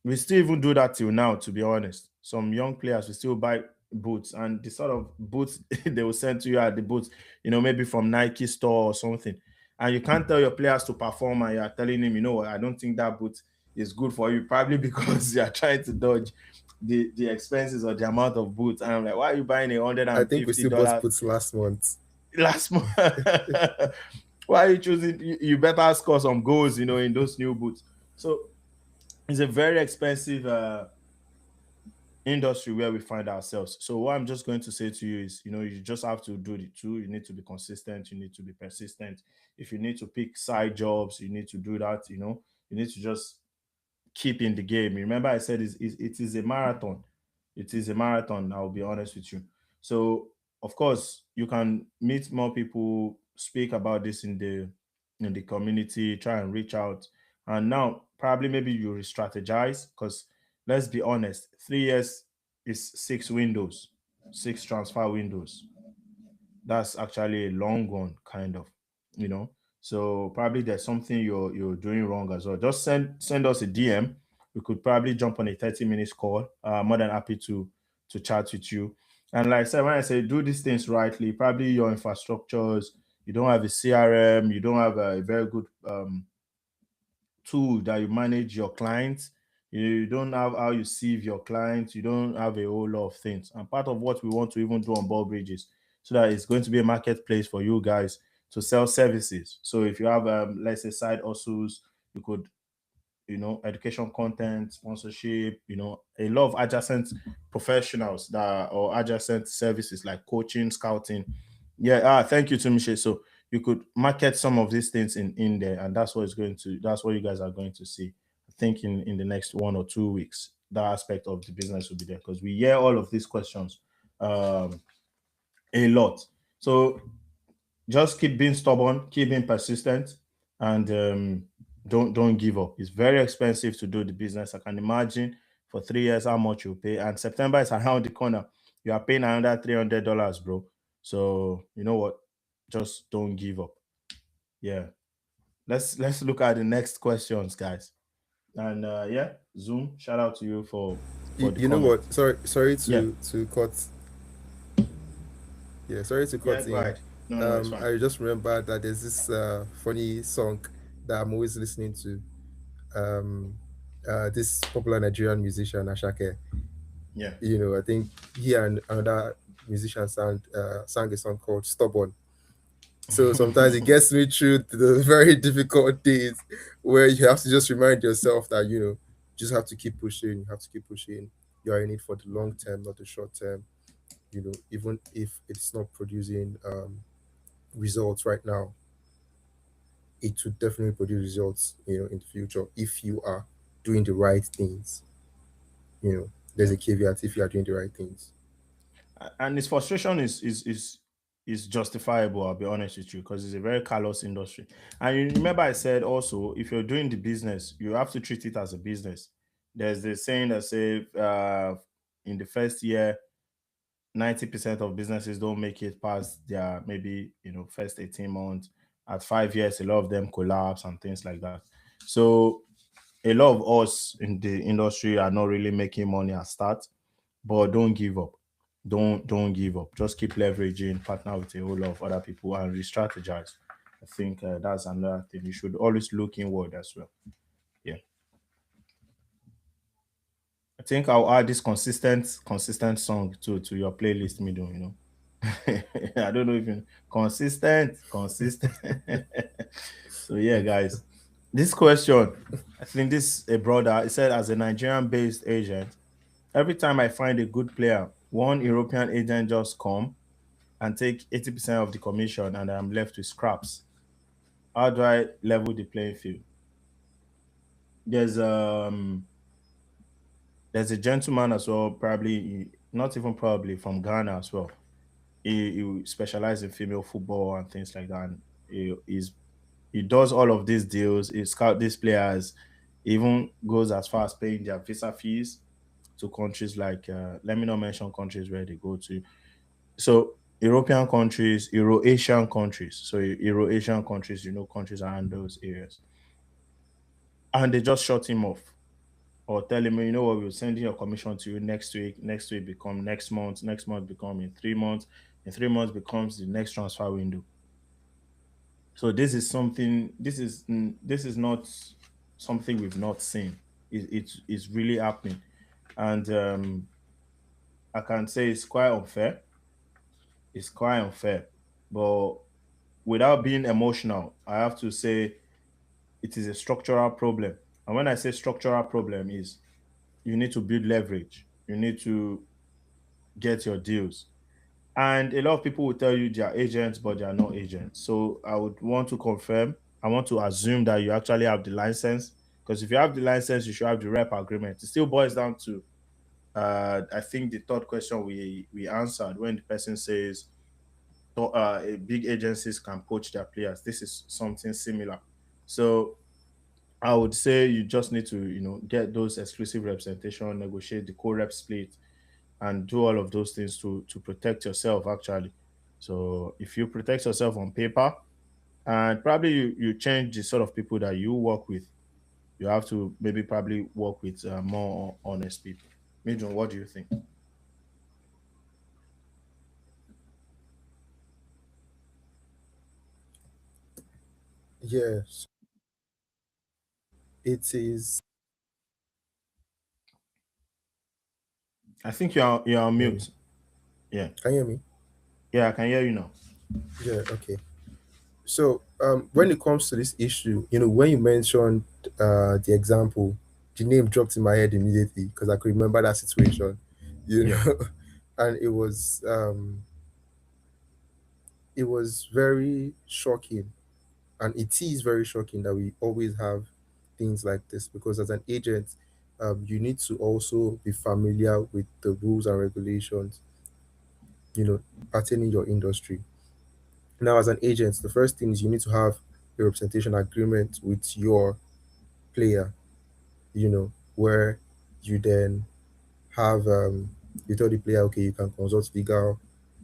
We still even do that till now, to be honest. Some young players will still buy boots, and the sort of boots they will send to you at the boots, maybe from Nike store or something. And you can't tell your players to perform, and you're telling him, what, I don't think that boot is good for you, probably because you're trying to dodge the expenses or the amount of boots. And I'm like, why are you buying a hundred
I
and
think we
fifty
still bought
dollars
boots last month.
last month? Why are you choosing? You better score some goals, in those new boots. So it's a very expensive industry where we find ourselves. So what I'm just going to say to you is, you just have to do the two. You need to be consistent. You need to be persistent. If you need to pick side jobs, you need to do that. You need to just keep in the game. Remember, I said it is a marathon. It is a marathon. I'll be honest with you. So, of course, you can meet more people, speak about this in the community, try and reach out. And now, probably maybe you re-strategize because let's be honest, 3 years is six windows, six transfer windows. That's actually a long one, kind of, you know. So probably there's something you're doing wrong as well. Just send us a DM. We could probably jump on a 30 minutes call. More than happy to chat with you. And like I said, when I say do these things rightly, probably your infrastructures, you don't have a CRM, you don't have a very good tool that you manage your clients. You don't have how you sieve your clients. You don't have a whole lot of things. And part of what we want to even do on Ball Bridges, so that it's going to be a marketplace for you guys to sell services. So if you have, let's say, side hustles, you could, education content, sponsorship, a lot of adjacent professionals or adjacent services like coaching, scouting. Yeah, thank you to Michelle. So you could market some of these things in there, and that's what you guys are going to see. I think in the next 1 or 2 weeks, that aspect of the business will be there because we hear all of these questions um a lot. So just keep being stubborn, keep being persistent, and don't give up. It's very expensive to do the business. I can imagine for 3 years how much you pay, and September is around the corner. You are paying another $300, bro. So you know what? Just don't give up. Yeah. Let's look at the next questions, guys. And yeah, Zoom. Shout out to you for the
You know
comment.
what? Sorry
Yeah.
to cut. Yeah, sorry to
Yeah.
cut
Go
in.
ahead. No, it's fine.
I just remember that there's this funny song that I'm always listening to. Um, this popular Nigerian musician Ashake.
Yeah.
I think he and another musician sang a song called "Stubborn." So sometimes it gets me through the very difficult days where you have to just remind yourself that you just have to keep pushing. You have to keep pushing. You are in it for the long term, not the short term. Even if it's not producing results right now, it will definitely produce results. In the future if you are doing the right things. There's
Yeah.
a caveat if you are doing the right things.
And his frustration is justifiable. I'll be honest with you because it's a very callous industry. And you remember I said also, if you're doing the business, you have to treat it as a business. There's the saying that say in the first year, 90% of businesses don't make it past their maybe first 18 months. At 5 years, a lot of them collapse and things like that. So a lot of us in the industry are not really making money at start, but don't give up. Don't give up. Just keep leveraging, partner with a whole lot of other people, and re-strategize. I think that's another thing. You should always look inward as well. Yeah, I think I'll add this consistent song to your playlist, middle. I don't know if you consistent. So yeah, guys, this question, I think this a brother. It said, as a Nigerian-based agent, every time I find a good player, one European agent just come and take 80% of the commission, and I'm left with scraps. How do I level the playing field? There's There's a gentleman as well, probably not even probably from Ghana as well. He specializes in female football and things like that. And he does all of these deals. He scout these players. Even goes as far as paying their visa fees to countries like let me not mention countries where they go to. So European countries, Euro Asian countries. So Euro Asian countries, countries around those areas, and they just shut him off or tell him, you know what, we're sending your commission to you next week. Next week become next month become in 3 months, in 3 months becomes the next transfer window. So this is something. This is not something we've not seen. It's really happening, and I can say it's quite unfair. It's quite unfair, but without being emotional, I have to say it is a structural problem. And when I say structural problem, is you need to build leverage. You need to get your deals. And a lot of people will tell you they are agents, but they are not agents. So I would want to confirm, I want to assume that you actually have the license. Because if you have the license, you should have the rep agreement. It still boils down to, I think, the third question we answered when the person says big agencies can poach their players. This is something similar. So I would say you just need to, get those exclusive representation, negotiate the co-rep split, and do all of those things to protect yourself actually. So if you protect yourself on paper, and probably you change the sort of people that you work with, you have to maybe probably work with more honest people. Major, what do you think?
Yes, it is.
I think you're on
Hear me?
mute. Yeah,
Can you hear me?
yeah, I can hear you now.
Yeah, okay. So, when it comes to this issue, when you mentioned the example, the name dropped in my head immediately because I could remember that situation, you
Yeah,
know, and it was very shocking, and it is very shocking that we always have things like this because as an agent, you need to also be familiar with the rules and regulations, pertaining your industry. Now, as an agent, the first thing is you need to have a representation agreement with your player, where you then have you tell the player, okay, you can consult legal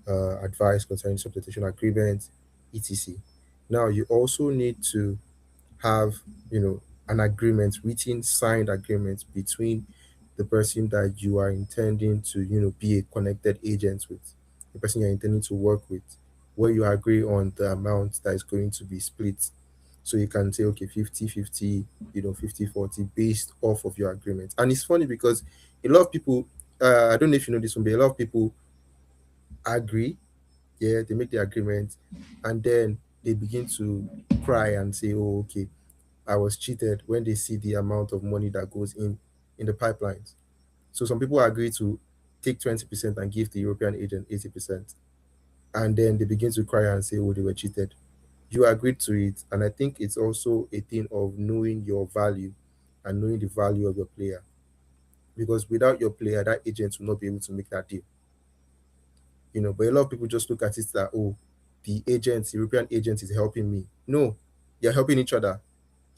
advice concerning substitution agreement, etc. Now, you also need to have, an agreement, written, signed agreement between the person that you are intending to, be a connected agent with, the person you're intending to work with, where you agree on the amount that is going to be split. So you can say, okay, 50-50, 50-40, based off of your agreement. And it's funny because a lot of people, I don't know if you know this one, but a lot of people agree, yeah, they make the agreement, and then they begin to cry and say, oh, okay, I was cheated when they see the amount of money that goes in the pipelines. So some people agree to take 20% and give the European agent 80%. And then they begin to cry and say, oh, they were cheated. You agreed to it. And I think it's also a thing of knowing your value and knowing the value of your player. Because without your player, that agent will not be able to make that deal. But a lot of people just look at it that, oh, the European agent is helping me. No, you're helping each other.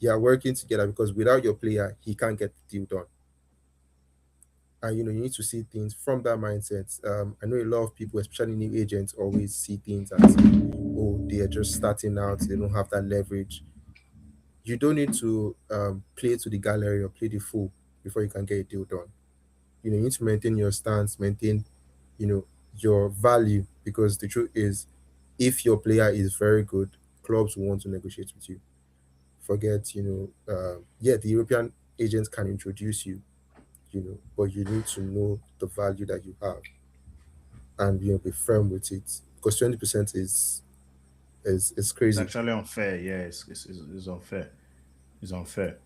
You are working together because without your player, he can't get the deal done. And you need to see things from that mindset. I know a lot of people, especially new agents, always see things as, oh, they are just starting out, they don't have that leverage. You don't need to play to the gallery or play the fool before you can get a deal done. You need to maintain your stance, maintain, you know, your value, because the truth is, if your player is very good, clubs will want to negotiate with you. Forget, yeah, the European agents can introduce you, but you need to know the value that you have and be firm with it because 20% is
it's
crazy.
actually unfair. Yeah, it's unfair. It's unfair.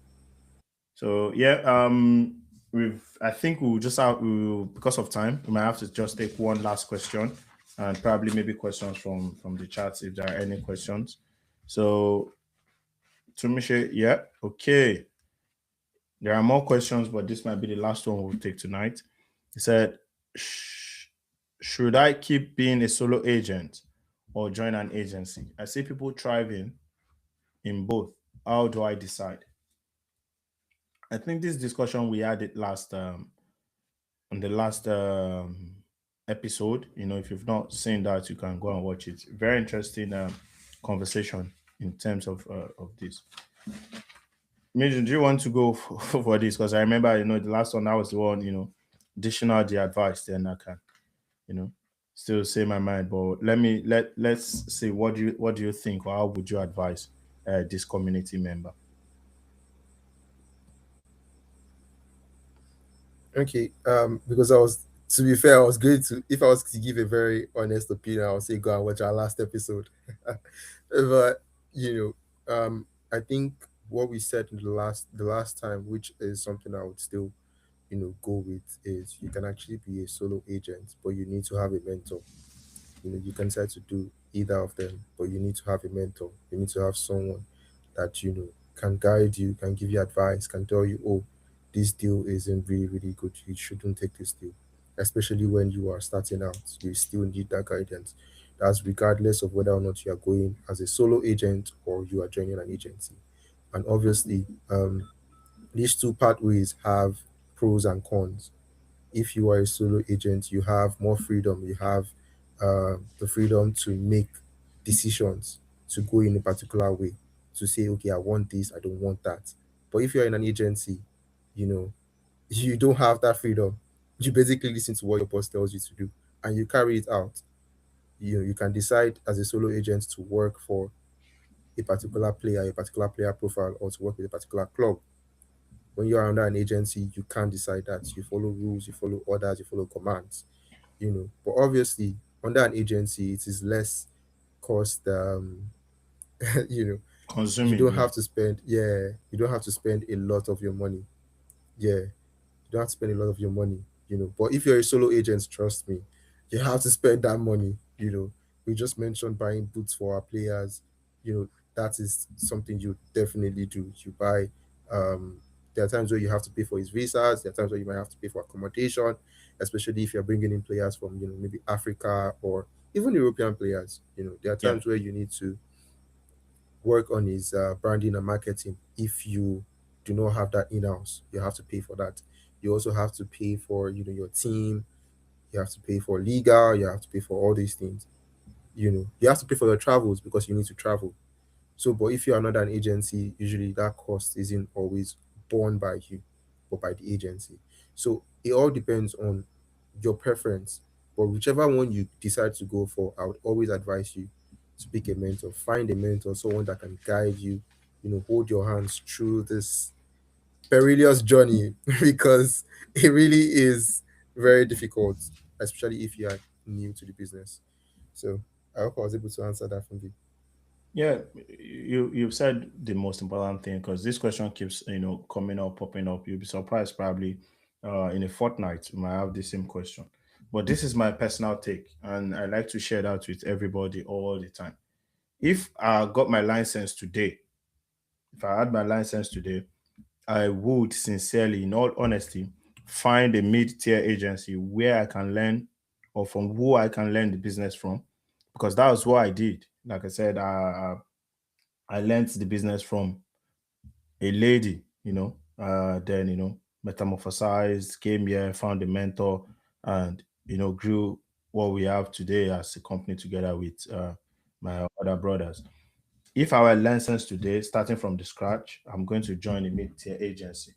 So yeah, I think we'll just have because of time, we might have to just take one last question and probably maybe questions from the chats if there are any questions. So Tumishe, yeah, okay. There are more questions, but this might be the last one we'll take tonight. He said, Should I keep being a solo agent or join an agency? I see people thriving in both. How do I decide? I think this discussion we had it last on the last episode. If you've not seen that, you can go and watch it. Very interesting conversation in terms of this. Major, do you want to go for this? Because I remember, the last one I was the one, dishing out the advice. Then I can, you know, still say my mind. But let's see what do you think, or how would you advise this community member?
Okay, because I was, to be fair, I was going to, if I was to give a very honest opinion, I would say go and watch our last episode. But I think what we said in the last time, which is something I would still, go with, is you can actually be a solo agent, but you need to have a mentor. You can decide to do either of them, but you need to have a mentor. You need to have someone that can guide you, can give you advice, can tell you, oh, this deal isn't really really good, you shouldn't take this deal. Especially when you are starting out, you still need that guidance. That's regardless of whether or not you are going as a solo agent or you are joining an agency. And obviously, these two pathways have pros and cons. If you are a solo agent, you have more freedom. You have the freedom to make decisions, to go in a particular way, to say, okay, I want this, I don't want that. But if you're in an agency, you know, you don't have that freedom. You basically listen to what your boss tells you to do and you carry it out. You can decide as a solo agent to work for a particular player profile, or to work with a particular club. When you're under an agency, you can't decide that. You follow rules, you follow orders, you follow commands. But obviously, under an agency, it is less cost. You know, you
Consuming,
don't
yeah.
have to spend. Yeah, you don't have to spend a lot of your money. Yeah, you don't have to spend a lot of your money. But if you're a solo agent, trust me, you have to spend that money. We just mentioned buying boots for our players. That is something you definitely do. You buy. Um, there are times where you have to pay for his visas. There are times where you might have to pay for accommodation, especially if you're bringing in players from maybe Africa or even European players. There are
Yeah.
times where you need to work on his branding and marketing. If you do not have that in-house, you have to pay for that. You also have to pay for your team. You have to pay for legal. You have to pay for all these things. You have to pay for your travels because you need to travel. So, but if you are not an agency, usually that cost isn't always borne by you, but by the agency. So it all depends on your preference. But whichever one you decide to go for, I would always advise you to pick a mentor. Find a mentor, someone that can guide you, hold your hands through this perilous journey because it really is very difficult, especially if you are new to the business. So I hope I was able to answer that from the.
Yeah, you've said the most important thing, because this question keeps coming up, popping up. You'll be surprised, probably in a fortnight we might have the same question. But this is my personal take, and I like to share that with everybody all the time. If I got my license today, if I had my license today, I would sincerely, in all honesty, find a mid-tier agency where I can learn, or from who I can learn the business from, because that was what I did. Like I said, I learned the business from a lady, then, metamorphosized, came here, found a mentor, and, grew what we have today as a company together with my other brothers. If I were licensed today, starting from the scratch, I'm going to join a mid-tier agency.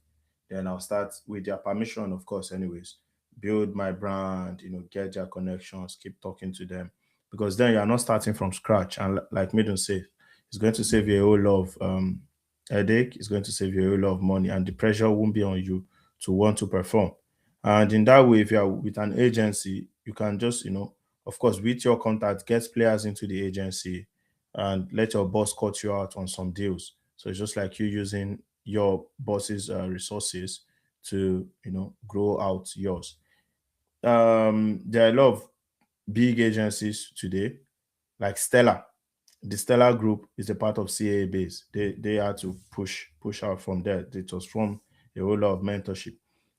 Then I'll start with their permission, of course, anyways. Build my brand, get their connections, keep talking to them. Because then you're not starting from scratch. And like Maiden said, it's going to save you a whole lot of headache. It's going to save you a whole lot of money. And the pressure won't be on you to want to perform. And in that way, if you're with an agency, you can just, of course, with your contact, get players into the agency and let your boss cut you out on some deals. So it's just like you using your boss's resources to grow out yours. There are a lot of big agencies today, like Stella. The Stella Group is a part of CAA base. They had to push out from there. It was from a whole lot of mentorship.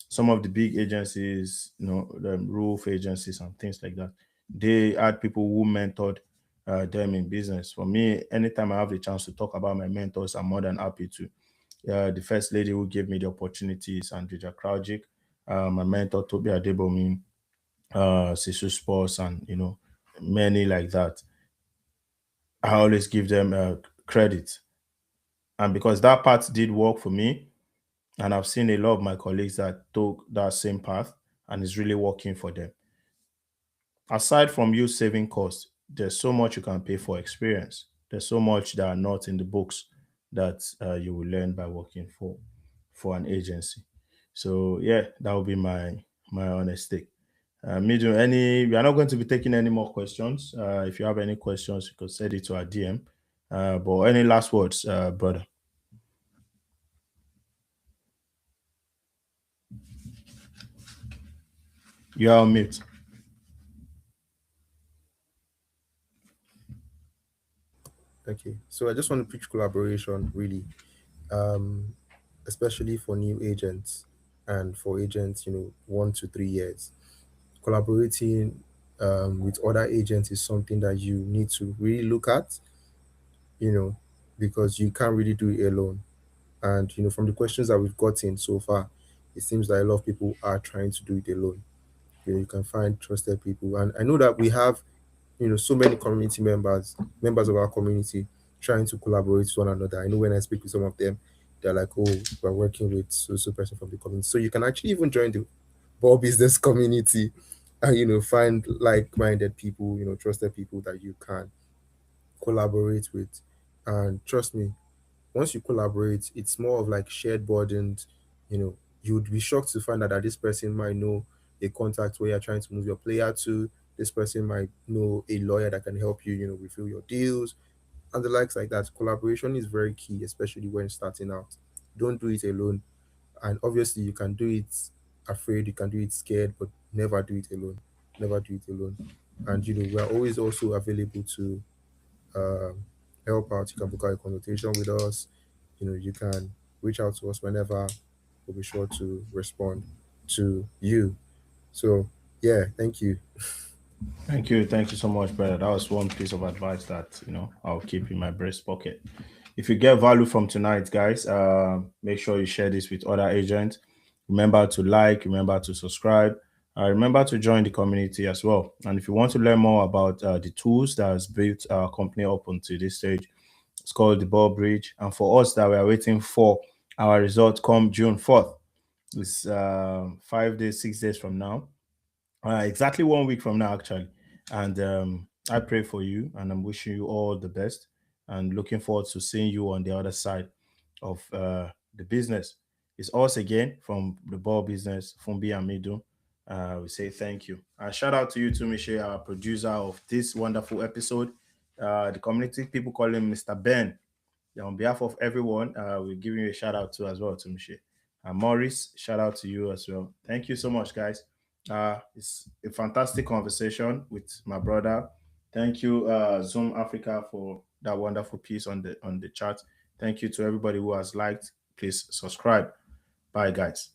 Some of the big agencies, the roof agencies and things like that, they had people who mentored them in business. For me, anytime I have the chance to talk about my mentors, I'm more than happy to. The first lady who gave me the opportunities, Andrea Kraujic, my mentor, Toby Adebomi, Sisu Sports, and many like that. I always give them credit. And because that part did work for me, and I've seen a lot of my colleagues that took that same path and it's really working for them. Aside from you saving costs, there's so much you can pay for experience. There's so much that are not in the books that you will learn by working for an agency. So yeah, that would be my honest take. Medium, we are not going to be taking any more questions. If you have any questions, you could send it to our DM. But any last words, brother? You are on mute.
Okay, so I just want to preach collaboration, really, um, especially for new agents and for agents, 1 to 3 years. Collaborating with other agents is something that you need to really look at, you know, because you can't really do it alone. And from the questions that we've gotten so far, it seems that a lot of people are trying to do it alone. You can find trusted people, and I know that we have so many community members of our community trying to collaborate with one another. I know when I speak with some of them, they're like, oh, we're working with so person from the community. So you can actually even join the ball business community and find like-minded people, trusted people that you can collaborate with. And trust me, once you collaborate, it's more of like shared burdens. You'd be shocked to find out that this person might know a contact where you're trying to move your player to. This person might know a lawyer that can help you, refill your deals and the likes like that. Collaboration is very key, especially when starting out. Don't do it alone. And obviously, you can do it afraid, you can do it scared, but never do it alone. Never do it alone. And we're always also available to um, help out. You can book out a consultation with us. You can reach out to us whenever. We'll be sure to respond to you. So, yeah, thank you.
Thank you so much, brother. That was one piece of advice that I'll keep in my breast pocket. If you get value from tonight, guys, make sure you share this with other agents. Remember to like, remember to subscribe, remember to join the community as well. And if you want to learn more about the tools that has built our company up onto this stage, it's called the Ball Bridge. And for us that we are waiting for our result come June 4th, it's 5 days, 6 days from now. Exactly 1 week from now, actually. And I pray for you and I'm wishing you all the best and looking forward to seeing you on the other side of the business. It's us again from the Ball Business, Fumbi and Midu. We say thank you. Shout out to you, too, Michelle, our producer of this wonderful episode. The community people call him Mr. Ben. Yeah, on behalf of everyone, we're giving you a shout out to as well to Michelle. And Maurice, shout out to you as well. Thank you so much, guys. It's a fantastic conversation with my brother. Thank you, Zoom Africa, for that wonderful piece on the chat. Thank you to everybody who has liked. Please subscribe. Bye, guys.